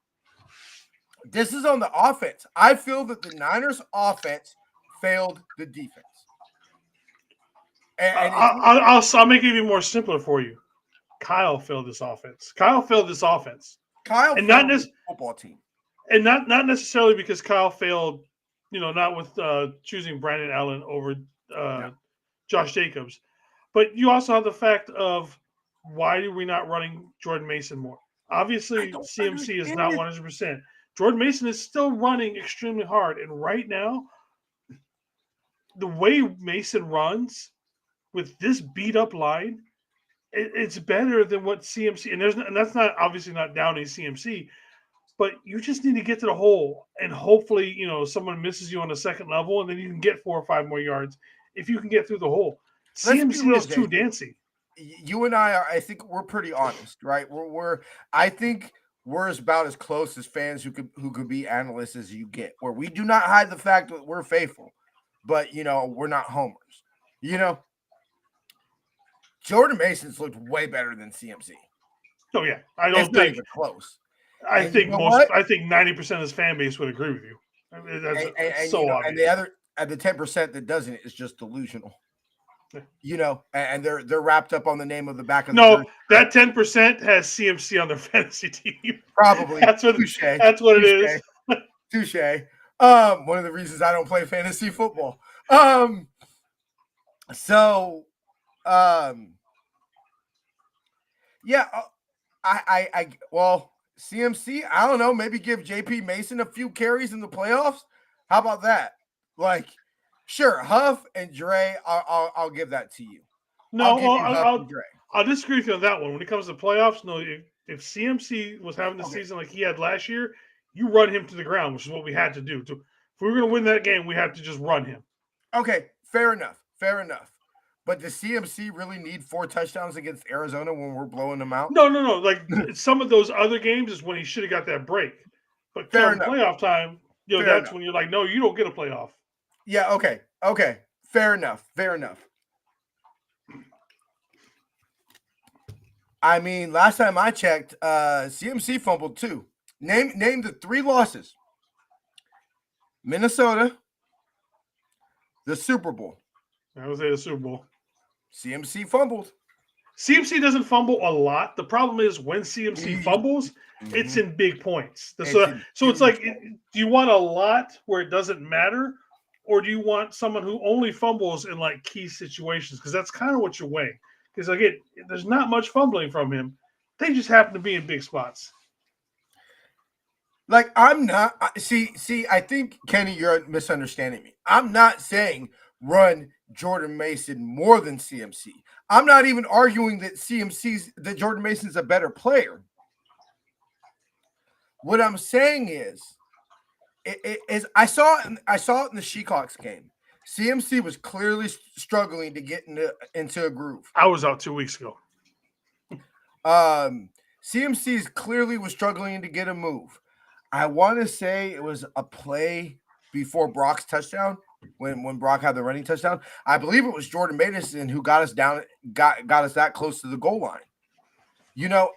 this is on the offense. I feel that the Niners offense failed the defense. And I'll make it even more simpler for you. Kyle failed this offense. Kyle failed the football team. And not necessarily because Kyle failed, not with choosing Brandon Allen over Josh Jacobs. But you also have the fact of why are we not running Jordan Mason more? Obviously, CMC is not 100%. Jordan Mason is still running extremely hard. And right now, the way Mason runs with this beat-up line it's better than what CMC, and that's not obviously not downing CMC, but you just need to get to the hole, and hopefully, someone misses you on the second level, and then you can get 4 or 5 more yards if you can get through the hole. Let's be CMC real, is too Jason. dancy. You and I think we're pretty honest, right? I think we're about as close as fans who could be analysts as you get, where we do not hide the fact that we're faithful, but we're not homers. Jordan Mason's looked way better than CMC. Oh yeah, I It's don't not think. even close. I And think you know what? I think 90% of his fan base would agree with you. I mean, that's so obvious. And the other, and the 10% that doesn't is just delusional. Yeah. And they're wrapped up on the name of the back of the No, jersey. that 10% has CMC on their fantasy team. Probably. That's what it is. Touche. One of the reasons I don't play fantasy football. Yeah, well, CMC, I don't know, maybe give JP Mason a few carries in the playoffs. How about that? Like, sure, Huff and Dre, I'll give that to you. No, I'll disagree with you on that one. When it comes to playoffs, no, if CMC was having the season like he had last year, you run him to the ground, which is what we had to do. If we were going to win that game, we had to just run him. Okay, fair enough. But does CMC really need 4 touchdowns against Arizona when we're blowing them out? No. Like some of those other games is when he should have got that break. But come playoff time, that's when you're like, no, you don't get a playoff. Yeah, okay. Fair enough. I mean, last time I checked, CMC fumbled 2. Name the 3 losses. Minnesota, the Super Bowl. I would say the Super Bowl. CMC fumbled. CMC doesn't fumble a lot. The problem is when CMC fumbles, it's in big points. So it's like, do you want a lot where it doesn't matter? Or do you want someone who only fumbles in like key situations? Because that's kind of what you're weighing. Because again, there's not much fumbling from him. They just happen to be in big spots. Like, I'm not. See, I think, Kenny, you're misunderstanding me. I'm not saying run Jordan Mason more than CMC. I'm not even arguing that Jordan Mason's a better player. What I'm saying is I saw it in the Seahawks game. CMC was clearly struggling to get into a groove. I was out 2 weeks ago. CMC clearly was struggling to get a move. I want to say it was a play before Brock's touchdown when Brock had the running touchdown. I believe it was Jordan Mason who got us down, got us that close to the goal line.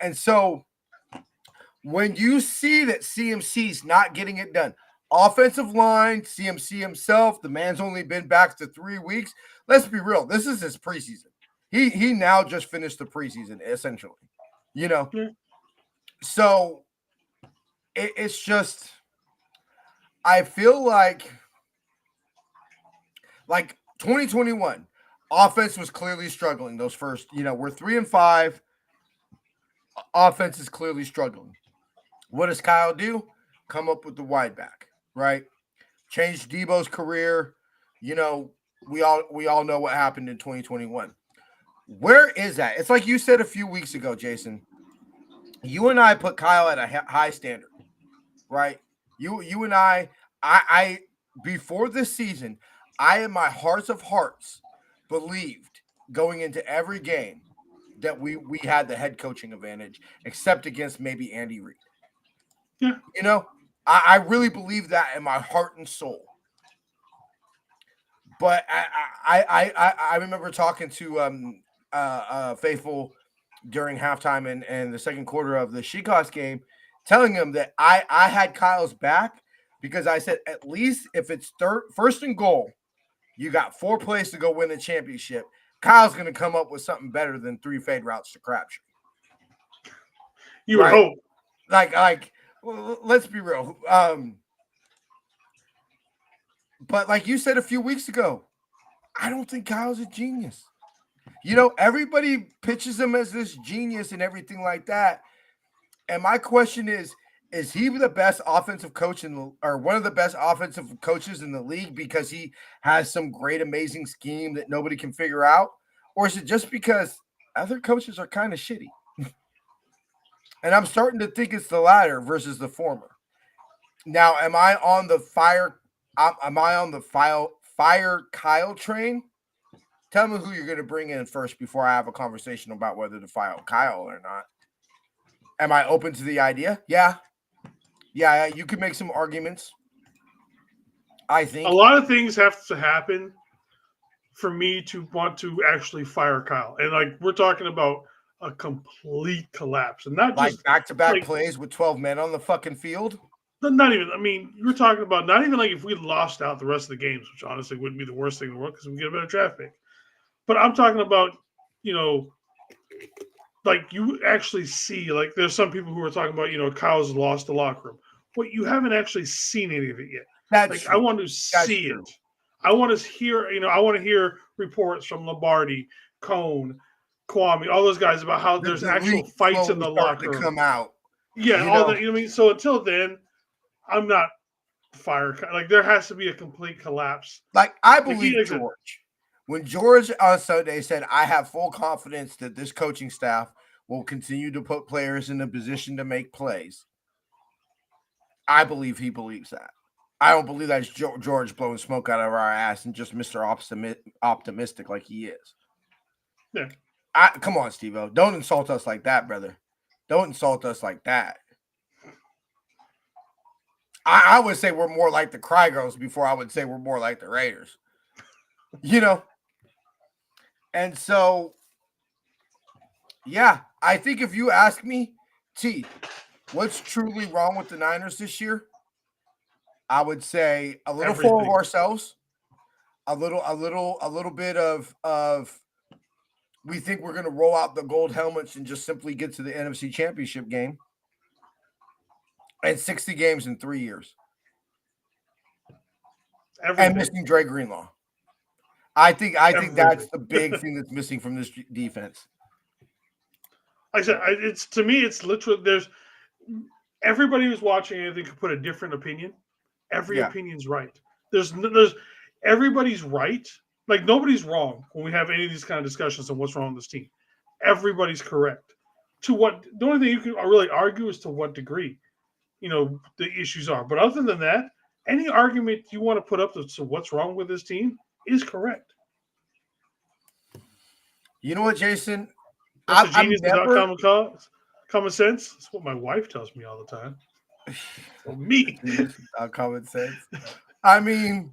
And so when you see that CMC's not getting it done, offensive line, CMC himself, the man's only been back to 3 weeks. Let's be real. This is his preseason. He now just finished the preseason, essentially. So it's just, I feel like 2021 offense was clearly struggling. Those first, we're 3-5. Offense is clearly struggling. What does Kyle do? Come up with the wide back, right? Change Debo's career. We all know what happened in 2021. Where is that? It's like you said a few weeks ago, Jason. You and I put Kyle at a high standard, right? You and I before this season, I in my hearts of hearts believed going into every game that we had the head coaching advantage, except against maybe Andy Reid. Yeah. I really believe that in my heart and soul. But I remember talking to Faithful during halftime and the second quarter of the Seahawks game, telling him that I had Kyle's back because I said, at least if it's first and goal, you got 4 plays to go win the championship. Kyle's going to come up with something better than 3 fade routes to Crabtree. You would hope. Like, let's be real. But like you said a few weeks ago, I don't think Kyle's a genius. Everybody pitches him as this genius and everything like that. And my question is he the best offensive coach or one of the best offensive coaches in the league because he has some great, amazing scheme that nobody can figure out? Or is it just because other coaches are kind of shitty. And I'm starting to think it's the latter versus the former. Now, am I on the fire? Am I on the fire Kyle train? Tell me who you're going to bring in first before I have a conversation about whether to fire Kyle or not. Am I open to the idea? Yeah. Yeah, you could make some arguments. I think a lot of things have to happen for me to want to actually fire Kyle. And like we're talking about a complete collapse. And not like just back-to-back like plays with 12 men on the fucking field. not even, I mean, you're talking about not even like if we lost out the rest of the games, which honestly wouldn't be the worst thing in the world because we get a better draft pick. But I'm talking about, you know, like you actually see, like there's some people who are talking about, you know, Kyle's lost the locker room. But you haven't actually seen any of it yet. That's Like true. I want to That's see true. it. I want to hear, you know, I want to hear reports from Lombardi, Cone, Kwame, all those guys about how there's The actual leak fights in slowly the starting locker to room. come out. Yeah, You all know? that. You know what I mean? So until then, I'm not fire. Like there has to be a complete collapse. Like I Like, believe like I said, George. When George on Sunday said, I have full confidence that this coaching staff will continue to put players in a position to make plays. I believe he believes that. I don't believe that's George blowing smoke out of our ass and just Mr. Optimistic like he is. Yeah. Come on, Steve-O. Don't insult us like that, brother. Don't insult us like that. I would say we're more like the Cry Girls before I would say we're more like the Raiders. You know? And so, yeah, I think if you ask me, T, what's truly wrong with the Niners this year? I would say a little full of Everything. ourselves, a little bit of we think we're going to roll out the gold helmets and just simply get to the NFC Championship game, and 60 games in 3 years, Everything. and missing Dre Greenlaw. I think Everything. that's the big thing that's missing from this defense. Like I said, it's to me, it's literally there's everybody who's watching anything could put a different opinion. Every opinion's right. There's everybody's right. Like nobody's wrong when we have any of these kind of discussions on what's wrong with this team. Everybody's correct. To what the only thing you can really argue is to what degree, you know, the issues are. But other than that, any argument you want to put up to what's wrong with this team is correct. You know what, Jason? That's the genius without common sense. That's what my wife tells me all the time. For me, without common sense. I mean,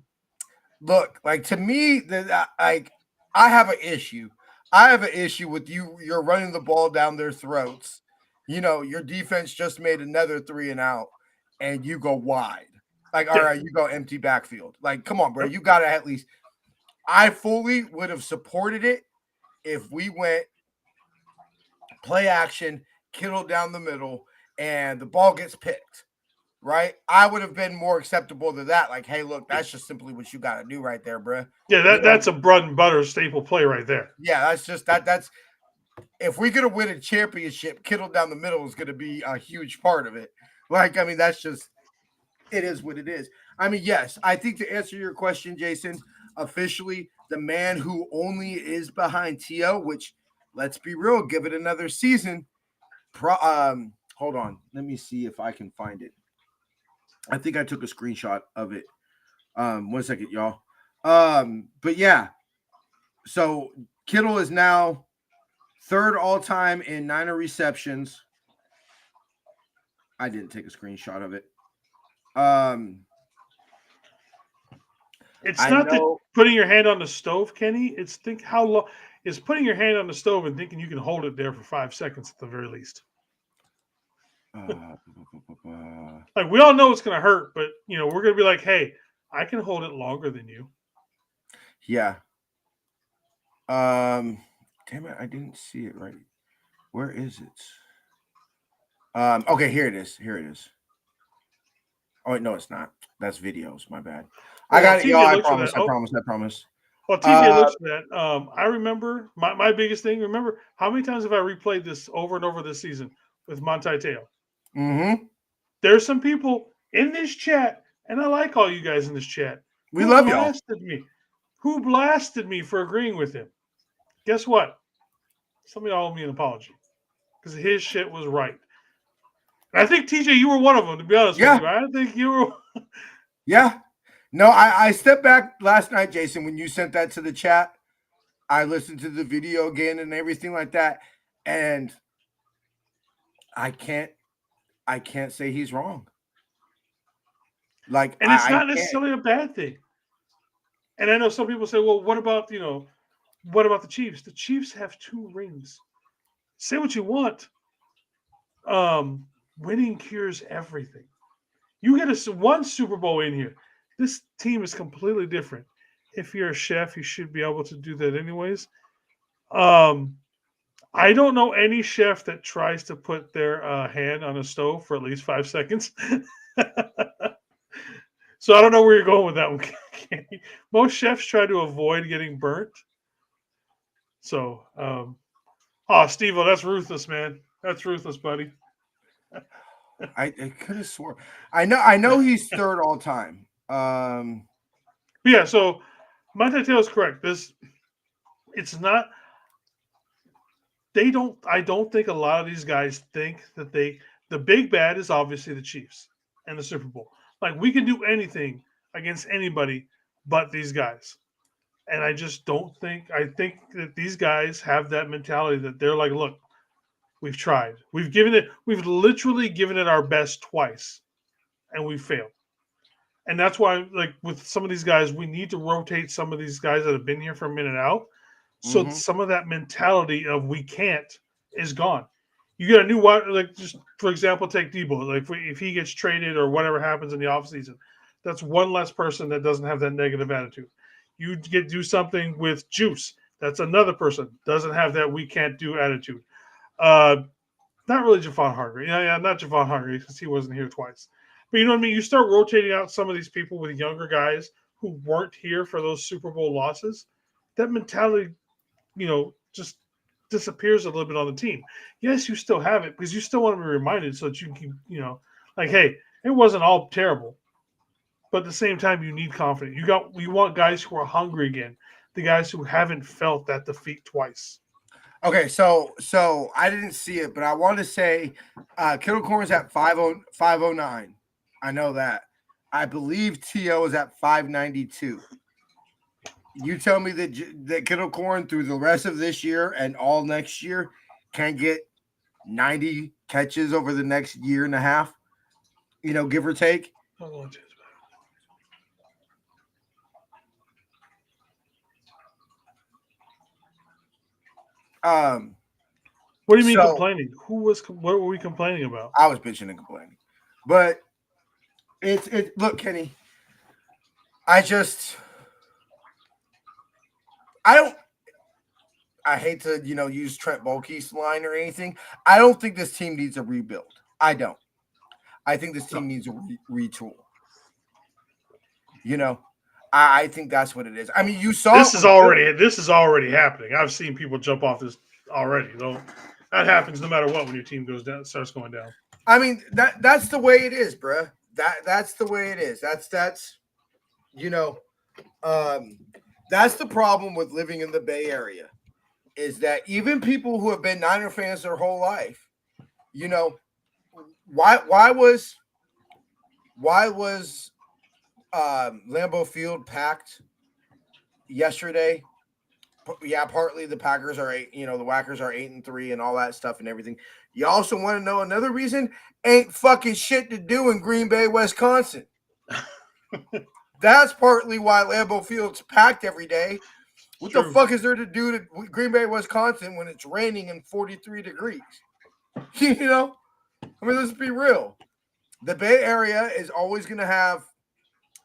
look, like to me, that like I have an issue. I have an issue with you. You're running the ball down their throats. You know, your defense just made another 3 and out, and you go wide. Like, all right, you go empty backfield. Like, come on, bro. You got to at least. I fully would have supported it if we went play action, Kittle down the middle, and the ball gets picked. Right? I would have been more acceptable to that. Like, hey, look, that's just simply what you got to do right there, bro. Yeah, that's a bread and butter staple play right there. Yeah, that's just that's if we're gonna win a championship, Kittle down the middle is gonna be a huge part of it. Like, I mean, that's just it is what it is. I mean, yes, I think to answer your question, Jason, officially the man who only is behind T.O., which let's be real, give it another season. Hold on, let me see if I can find it. I think I took a screenshot of it. 1 second, y'all. But yeah, so Kittle is now third all time in Niner receptions. I didn't take a screenshot of it. It's not that putting your hand on the stove, Kenny. It's think how long is putting your hand on the stove and thinking you can hold it there for 5 seconds at the very least. Like we all know it's going to hurt, but you know we're going to be like, hey, I can hold it longer than you. Yeah. Damn it, I didn't see it right. Where is it? Okay, here it is. Here it is. Oh wait, no, it's not. That's videos. My bad. Well, I got it, y'all. I promise. I promise. Well, TJ looks at that. I remember my biggest thing. Remember how many times have I replayed this over and over this season with Monte Teo? Mm-hmm. There's some people in this chat, and I like all you guys in this chat. We love y'all. Who blasted me for agreeing with him? Guess what? Somebody owe me an apology because his shit was right. And I think TJ, you were one of them. To be honest with you, I think you were. Yeah. No, I stepped back last night, Jason, when you sent that to the chat. I listened to the video again and everything like that, and I can't say he's wrong. Like, And it's not I can't. necessarily a bad thing. And I know some people say, well, what about the Chiefs? The Chiefs have 2 rings. Say what you want. Winning cures everything. You get one Super Bowl in here. This team is completely different. If you're a chef, you should be able to do that anyways. I don't know any chef that tries to put their hand on a stove for at least 5 seconds. So I don't know where you're going with that one, Kenny. Most chefs try to avoid getting burnt. So, Steve-O, that's ruthless, man. That's ruthless, buddy. I could have sworn. I know he's third all time. Yeah, so Monte Taylor is correct. It's not. I don't think a lot of these guys think that the big bad is obviously the Chiefs and the Super Bowl. Like, we can do anything against anybody but these guys. And I just don't think, I think that these guys have that mentality that they're like, look, we've tried. We've literally given it our best twice and we failed. And that's why, like, with some of these guys, we need to rotate some of these guys that have been here for a minute out. So some of that mentality of we can't is gone. You get a new one, like, just for example, take Debo. Like, if he gets traded or whatever happens in the offseason, that's one less person that doesn't have that negative attitude. You do something with Juice. That's another person doesn't have that we can't do attitude. Not really Javon Hargrave. Yeah, not Javon Hargrave because he wasn't here twice. But you know what I mean? You start rotating out some of these people with younger guys who weren't here for those Super Bowl losses. That mentality, just disappears a little bit on the team. Yes, you still have it because you still want to be reminded so that you can, like, hey, it wasn't all terrible. But at the same time, you need confidence. You want guys who are hungry again, the guys who haven't felt that defeat twice. Okay, so I didn't see it, but I want to say Kittle Corn's at 509. I know that. I believe T.O. is at 592. You tell me that Kittle Corn through the rest of this year and all next year can get 90 catches over the next year and a half, give or take. What do you mean complaining? What were we complaining about? I was bitching and complaining. But it's look, Kenny, I hate to, use Trent Baalke's line or anything. I don't think this team needs a rebuild. I don't. I think this team needs a retool. I think that's what it is. I mean, you saw this is already happening. I've seen people jump off this already. Though that happens no matter what when your team starts going down. I mean, that's the way it is, bruh. That's the way it is. That's that's the problem with living in the Bay Area, is that even people who have been Niner fans their whole life, why was Lambeau Field packed yesterday? Yeah, partly the Packers are the Wackers are 8-3 and all that stuff and everything. You also want to know another reason? Ain't fucking shit to do in Green Bay, Wisconsin. That's partly why Lambeau Field's packed every day. What the fuck is there to do to Green Bay, Wisconsin when it's raining and 43 degrees? I mean, let's be real. The Bay Area is always going to have,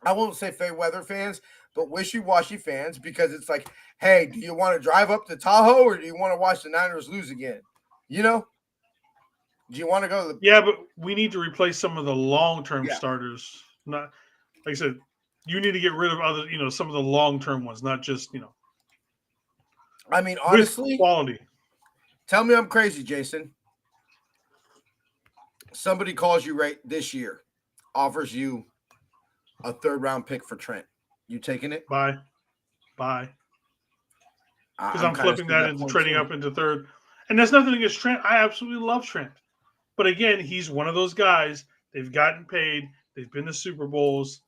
I won't say fair weather fans, but wishy-washy fans, because it's like, hey, do you want to drive up to Tahoe or do you want to watch the Niners lose again? Do you want to go to the... Yeah, but we need to replace some of the long-term starters. Not, like I said, you need to get rid of other, some of the long-term ones, not just, I mean, honestly, quality. Tell me I'm crazy, Jason. Somebody calls you right this year, offers you a 3rd-round pick for Trent. You taking it? Bye. Because I'm flipping that into trading up into 3rd. And that's nothing against Trent. I absolutely love Trent. But again, he's one of those guys. They've gotten paid. They've been to Super Bowls.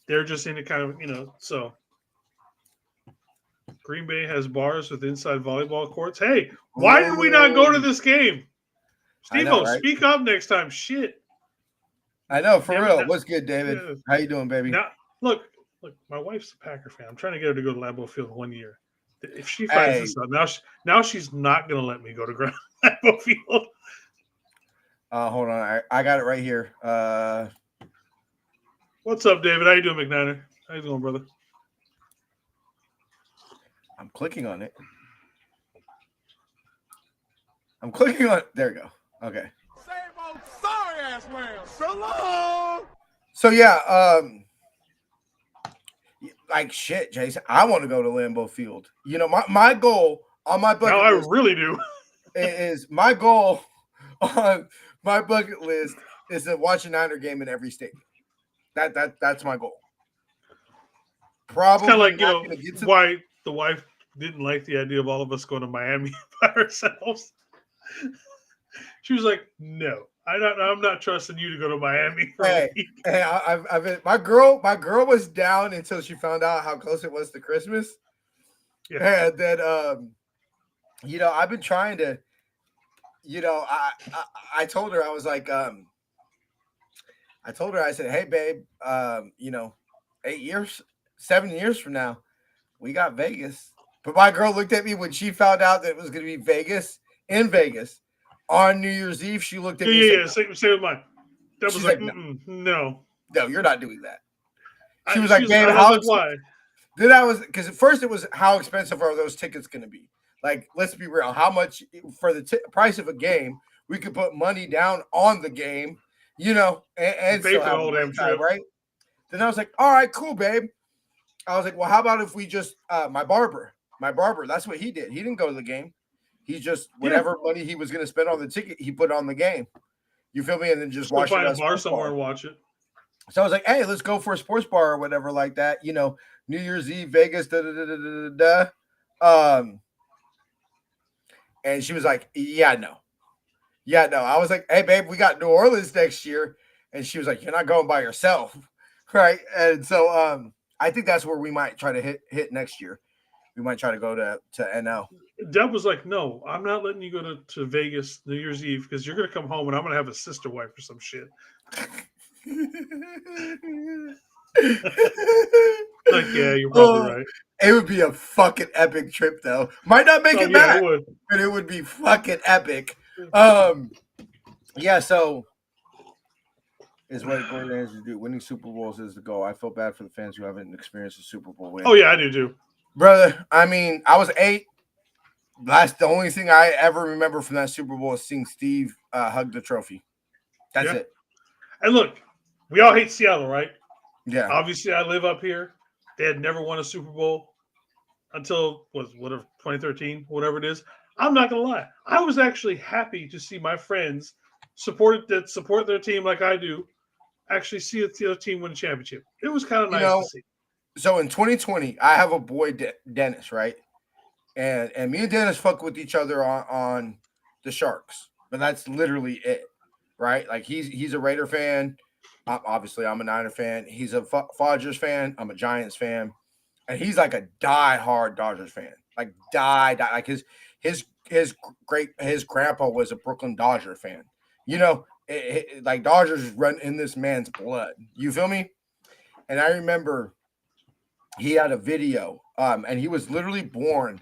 They're just in a kind of, so Green Bay has bars with inside volleyball courts. Hey, why did we not go to this game? Steve-O, right? speak up next time. Shit. I know, for Damn it, real. that- What's good, David? Yeah. How you doing, baby? Now, look, my wife's a Packer fan. I'm trying to get her to go to Lambeau Field 1 year. If she finds this out, now she's not going to let me go to Lambeau Field. Hold on. I got it right here. What's up, David? How you doing, McNiner? How you doing, brother? I'm clicking on it. There we go. Okay. Same old sorry ass man. So long. So yeah, like shit, Jason. I want to go to Lambeau Field. You know, my goal on my bucket Now list I really do. is my goal on my bucket list is to watch a Niner game in every stadium. That's my goal. Probably It's kind of like why the wife didn't like the idea of all of us going to Miami by ourselves. She was like, "No, I'm not trusting you to go to Miami." Hey, I've been, my girl was down until she found out how close it was to Christmas. Yeah. And then I've been trying to, I told her, I was like, I said, hey babe, 7 years from now, we got Vegas. But my girl looked at me when she found out that it was gonna be in Vegas on New Year's Eve. She looked at me. Same with mine. That was like no, you're not doing that. She was like, babe, why? Then I was, because at first it was, how expensive are those tickets going to be? Like, let's be real. How much for the price of a game? We could put money down on the game, and still have a great time, right? Then I was like, all right, cool, babe. I was like, well, how about if we just my barber? That's what he did. He didn't go to the game. He just whatever money he was going to spend on the ticket, he put on the game. You feel me? And then just watch it. Find a bar somewhere and watch it. So I was like, hey, let's go for a sports bar or whatever like that. New Year's Eve, Vegas, and she was like, yeah, no. I was like, hey, babe, we got New Orleans next year. And she was like, you're not going by yourself. Right. And so I think that's where we might try to hit next year. We might try to go to NL. Deb was like, no, I'm not letting you go to Vegas New Year's Eve because you're going to come home and I'm going to have a sister wife or some shit. Like, yeah, you're probably right. It would be a fucking epic trip, though. Might not make it back, but it would be fucking epic. Yeah, so is what Gordon has to do. Winning Super Bowls is the goal. I feel bad for the fans who haven't experienced a Super Bowl win. Oh, yeah, I do too. Brother, I mean, I was 8. That's the only thing I ever remember from that Super Bowl is seeing Steve hug the trophy. That's it. And look, we all hate Seattle, right? Yeah. Obviously, I live up here. They had never won a Super Bowl until 2013, whatever it is. I'm not gonna lie. I was actually happy to see my friends support their team like I do. Actually, see the other team win a championship. It was kind of nice to see. So in 2020, I have a boy, Dennis, right? And me and Dennis fuck with each other on the Sharks, but that's literally it, right? Like he's a Raider fan. Obviously, I'm a Niner fan. He's a Dodgers fan. I'm a Giants fan, and he's like a die-hard Dodgers fan. Like like his grandpa was a Brooklyn Dodger fan. Like Dodgers run in this man's blood. You feel me? And I remember he had a video, and he was literally born.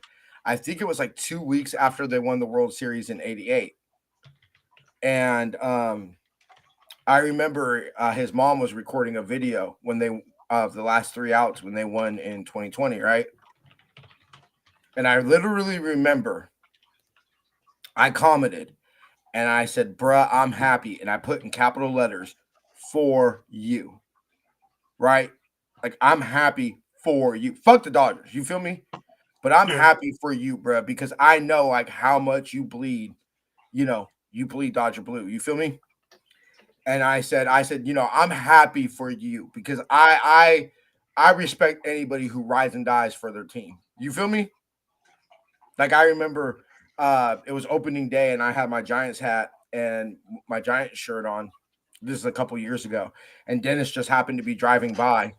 I think it was like 2 weeks after they won the World Series in '88, and I remember his mom was recording a video when they of the last 3 outs when they won in 2020, right? And I literally remember I commented and I said, bruh, I'm happy. And I put in capital letters for you, right? Like, I'm happy for you. Fuck the Dodgers. You feel me? But I'm happy for you, bruh, because I know like how much you bleed. You bleed Dodger blue. You feel me? And I said, I'm happy for you because I respect anybody who rides and dies for their team. You feel me? Like I remember it was opening day, and I had my Giants hat and my Giants shirt on. This is a couple years ago, and Dennis just happened to be driving by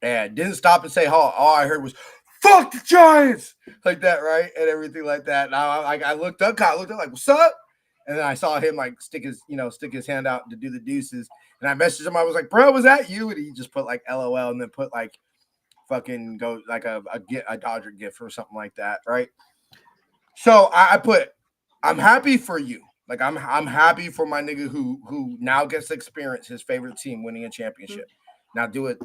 and didn't stop and say, all I heard was "fuck the Giants" like that, right, and everything like that. And I looked up, like, "What's up?" And then I saw him like stick his hand out to do the deuces, and I messaged him. I was like, "Bro, was that you?" And he just put like LOL, and then put like fucking go like a Dodger gift or something like that, right? So I put, "I'm happy for you. Like I'm happy for my nigga who now gets to experience his favorite team winning a championship. Now do it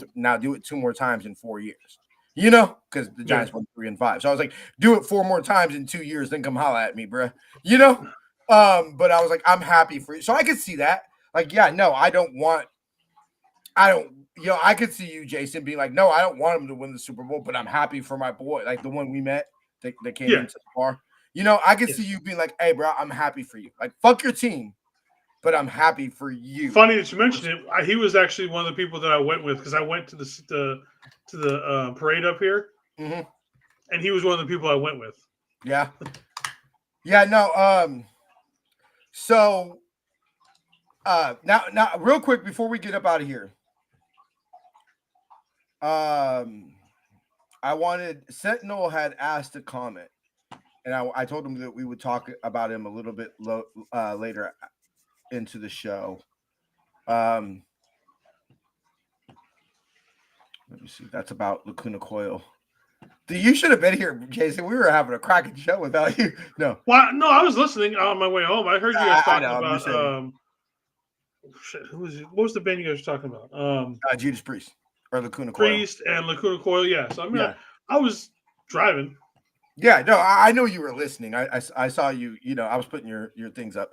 2 more times in 4 years. You know, because the Giants won 3 and 5. So I was like, do it 4 more times in 2 years, then come holla at me, bro. You know? But I was like, I'm happy for you. So I could see that. Like, yeah, no, I could see you, Jason, being like, no, I don't want him to win the Super Bowl, but I'm happy for my boy, like the one we met that came into the bar. You know, I could see you being like, hey, bro, I'm happy for you. Like, fuck your team, but I'm happy for you. Funny that you mentioned it. He was actually one of the people that I went with because I went to the parade up here, and he was one of the people I went with. Yeah. Yeah, no, so now real quick before we get up out of here. I wanted Sentinel had asked a comment, and I told him that we would talk about him a little bit later into the show. Let me see. That's about Lacuna Coil. You should have been here, Jason. We were having a cracking show without you. No. Well, no, I was listening on my way home. I heard you guys talking about shit. What was the band you guys were talking about? Judas Priest or Lacuna Coil. Priest and Lacuna Coil. Yeah. So I mean, I was driving. Yeah, no, I know you were listening. I saw you. You know, I was putting your things up.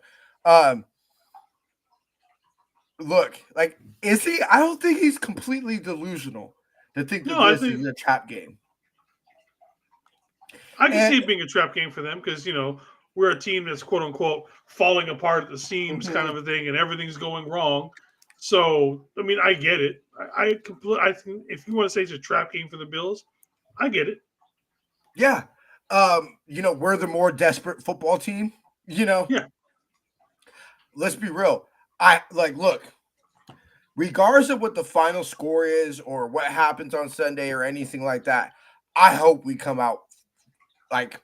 Look, like, is he? I don't think he's completely delusional to think that this is a trap game. I can see it being a trap game for them because, you know, we're a team that's quote unquote falling apart at the seams kind of a thing and everything's going wrong. So, I mean, I get it. I think if you want to say it's a trap game for the Bills, I get it. Yeah. You know, we're the more desperate football team, you know? Yeah. Let's be real. Look, regardless of what the final score is or what happens on Sunday or anything like that, I hope we come out like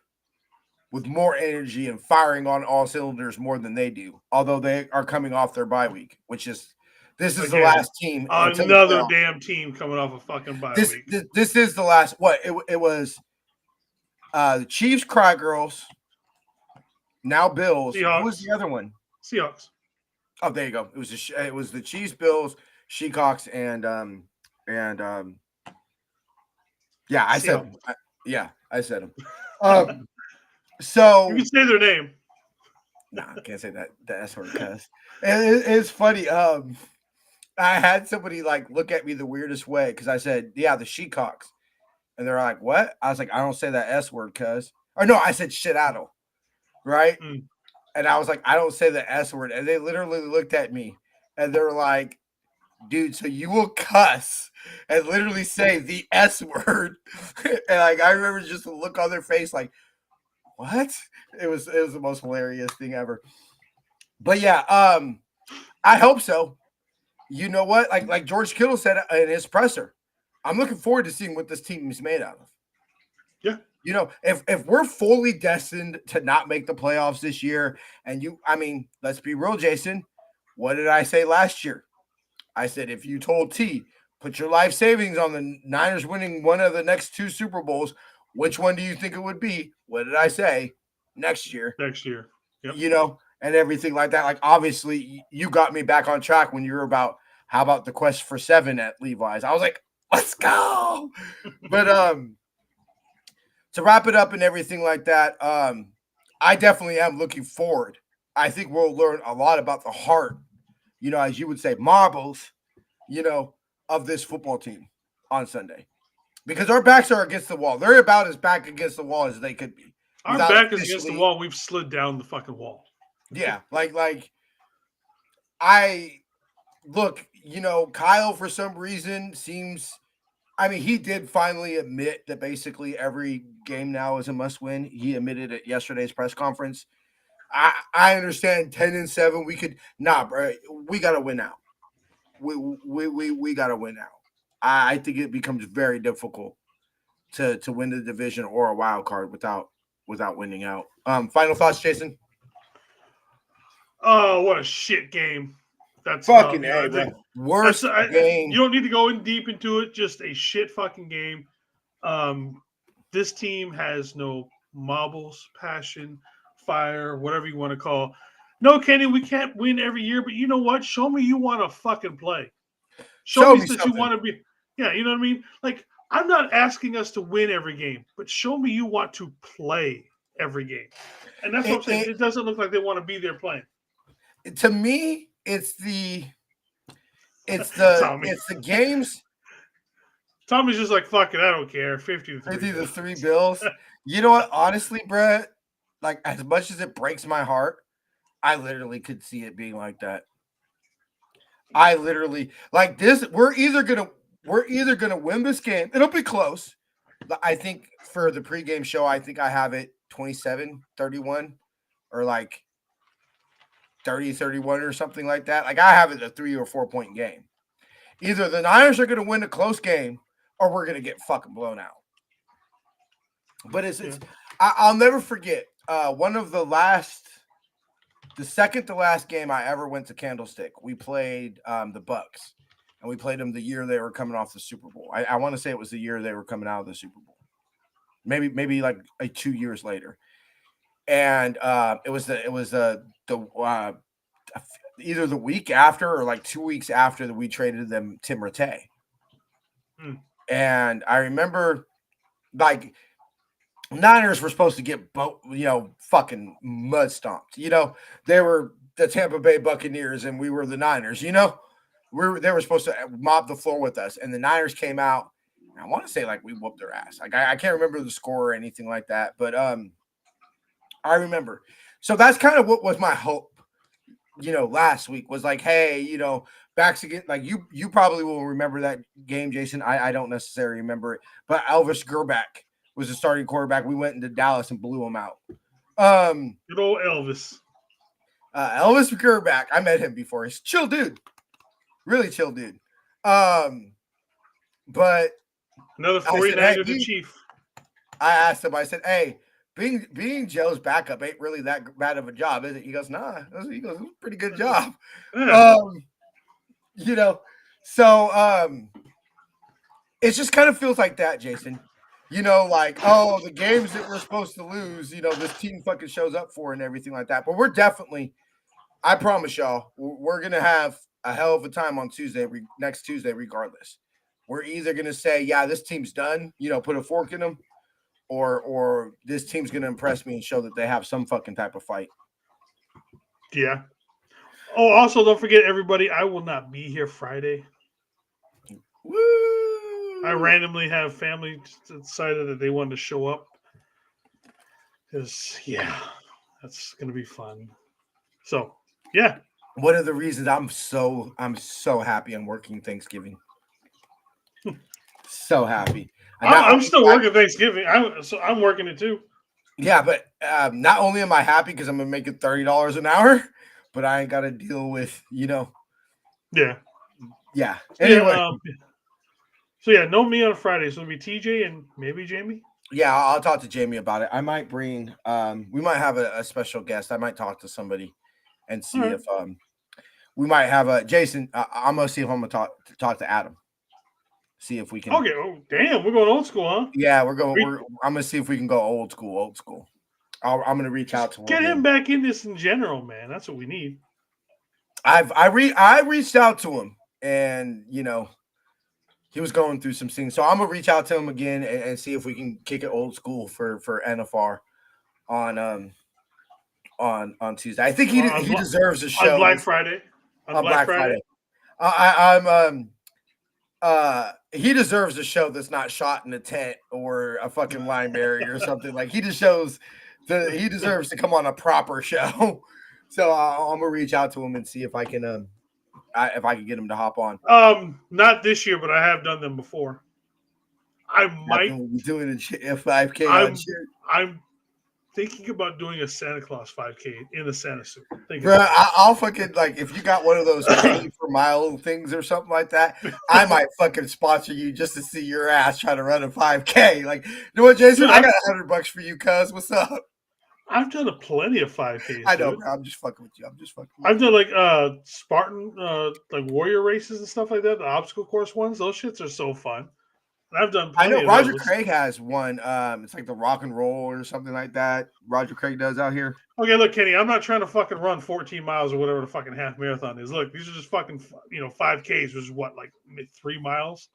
with more energy and firing on all cylinders more than they do. Although they are coming off their bye week, this is the last team. Another damn team coming off a fucking bye week. This is the last. What it was. The Chiefs, Cry Girls. Now Bills. Seahawks. Who was the other one? Seahawks. Oh, there you go. It was the Chiefs, Bills, Seahawks, and yeah, I said them. I said them. So you can say their name. Nah, I can't say that. That's sort of cuss. It's funny. I had somebody like look at me the weirdest way because I said, "Yeah, the Seahawks," and they're like, "What?" I was like, "I don't say that S word, cuz." Or no, I said shit-addle, right? And I was like, "I don't say the S word," and they literally looked at me and they're like, "Dude, so you will cuss and literally say the S word?" And like, I remember just the look on their face, like, what? It was the most hilarious thing ever. But yeah, I hope so. You know what? Like George Kittle said in his presser, I'm looking forward to seeing what this team is made out of. Yeah. You know, if we're fully destined to not make the playoffs this year, let's be real, Jason. What did I say last year? I said, if you told T, put your life savings on the Niners winning one of the next 2 Super Bowls, which one do you think it would be? What did I say? Next year. Yep. You know, and everything like that. Like, obviously, you got me back on track when you were about, how about the quest for 7 at Levi's? I was like, let's go. But to wrap it up and everything like that, I definitely am looking forward. I think we'll learn a lot about the heart, you know, as you would say, marbles, you know, of this football team on Sunday. Because our backs are against the wall. They're about as back against the wall as they could be. Our back is against the wall. We've slid down the fucking wall. Yeah. Like I look, you know, Kyle for some reason seems I mean, he did finally admit that basically every game now is a must win. He admitted at yesterday's press conference. I understand 10-7. We could bro. We gotta win out. We gotta win out. I think it becomes very difficult to win the division or a wild card without winning out. Final thoughts, Jason? Oh, what a shit game! That's Fucking you know, I bro. think Worst game. you don't need to go in deep into it. Just a shit fucking game. This team has no marbles, passion, fire, whatever you want to call. No, Kenny, we can't win every year, but you know what? Show me you want to fucking play. Show me that you something. want to be. Yeah, you know what I mean. Like I'm not asking us to win every game, but show me you want to play every game. And that's what I'm saying. It doesn't look like they want to be there playing. To me, it's the games. Tommy's just like, fuck it, I don't care. 50-3. The 3 Bills. You know what? Honestly, Brett, like as much as it breaks my heart, I literally could see it being like that. I literally like this. We're either gonna win this game. It'll be close. I think for the pregame show, I think I have it 27-31 or like 30-31 or something like that. Like I have it a 3 or 4 point game. Either the Niners are going to win a close game or we're going to get fucking blown out. But I'll never forget one of the second to last game I ever went to Candlestick. We played the Bucks, and we played them the year they were coming off the Super Bowl. I want to say it was the year they were coming out of the Super Bowl. Maybe like 2 years later. And it was either the week after or like 2 weeks after that we traded them Tim Rattay. And I remember like Niners were supposed to get fucking mud stomped. They were the Tampa Bay Buccaneers and we were the Niners, they were supposed to mop the floor with us. And the Niners came out, and I want to say like we whooped their ass. Like I can't remember the score or anything like that, but I remember. So that's kind of what was my hope, last week was like, hey, backs again. Like you probably will remember that game, Jason. I don't necessarily remember it, but Elvis Gerback was the starting quarterback. We went into Dallas and blew him out. Good old Elvis. Elvis Gerback. I met him before. He's a chill dude. Really chill dude. But another 49er to Chief. I asked him, I said, hey, being Joe's backup ain't really that bad of a job, is it? He goes, nah. He goes, it's a pretty good job. So it just kind of feels like that, Jason. Like, oh, the games that we're supposed to lose, this team fucking shows up for and everything like that. But we're definitely, I promise y'all, we're going to have a hell of a time on next Tuesday, regardless. We're either going to say, yeah, this team's done, put a fork in them, or this team's going to impress me and show that they have some fucking type of fight. Yeah. Oh, also, don't forget, everybody, I will not be here Friday. Woo! I randomly have family decided that they wanted to show up. Because, that's going to be fun. So, yeah. One of the reasons I'm so happy I'm working Thanksgiving. So happy. I'm still working Thanksgiving. I'm working it too. Yeah, but not only am I happy because I'm going to make it $30 an hour, but I ain't got to deal with, Yeah. Yeah. Anyway. No me on Friday. So it'll be TJ and maybe Jamie. Yeah, I'll talk to Jamie about it. I might bring, we might have a special guest. I might talk to somebody and see if we might have a Jason. I'm going to see if I'm going to talk to Adam. See if we can. Okay. Oh, damn. We're going old school, huh? Yeah, I'm going to see if we can go old school. I'm going to reach out to him. Get him back in this in general, man. That's what we need. I reached out to him, and he was going through some things, so I'm gonna reach out to him again and see if we can kick it old school for NFR on Tuesday. I think he deserves a show on Black Friday. On Black Friday. He deserves a show that's not shot in a tent or a fucking library or something. Like he deserves to come on a proper show. So I'm gonna reach out to him and see if I can get him to hop on. Not this year, but I have done them before. I might. We'll be doing a 5K on I'm shit. I'm thinking about doing a Santa Claus 5K in a Santa suit. Bro, I'll fucking, like, if you got one of those pay per mile things or something like that, I might fucking sponsor you just to see your ass try to run a 5K. Like, you know what, Jason? Dude, I got $100 for you, cuz. What's up? I've done plenty of 5Ks. I know, dude. bro. I'm just fucking with you. I've done like Spartan, like warrior races and stuff like that. The obstacle course ones, those shits are so fun. And I've done I plenty know of Roger those. Craig has one. It's like the rock and roll or something like that. Roger Craig does out here. Okay, look, Kenny, I'm not trying to fucking run 14 miles or whatever the fucking half marathon is. Look, these are just fucking 5Ks, which is what, like 3 miles.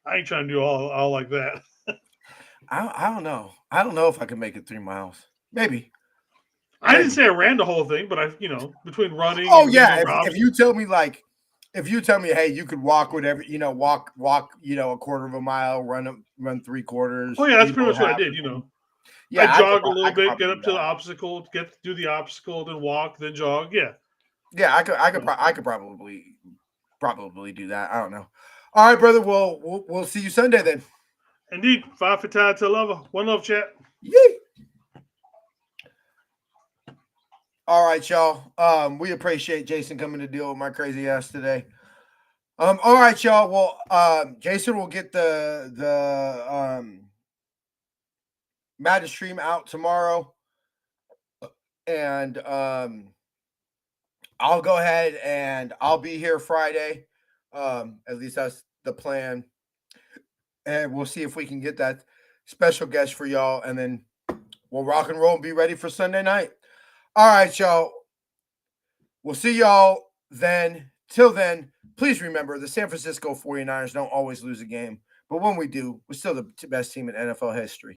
I ain't trying to do all like that. I don't know. I don't know if I can make it 3 miles. Maybe. I didn't say I ran the whole thing, but between running. Oh and yeah, getting if you tell me hey, you could walk whatever, walk, a quarter of a mile, run 3/4. Oh yeah, that's pretty much what I did. Yeah, I jog a I little could bit, probably get do up to the that. obstacle, do the obstacle, then walk, then jog. Yeah. Yeah, I could probably do that. I don't know. All right, brother. We'll see you Sunday then. Indeed, 5 for time to lover. One love, chat. Yee. All right, y'all. We appreciate Jason coming to deal with my crazy ass today. All right, y'all. Well, Jason will get the Madden stream out tomorrow, and I'll go ahead and I'll be here Friday. At least that's the plan, and we'll see if we can get that special guest for y'all, and then we'll rock and roll and be ready for Sunday night. All right, y'all. We'll see y'all then. Till then, please remember the San Francisco 49ers don't always lose a game, but when we do, we're still the best team in NFL history.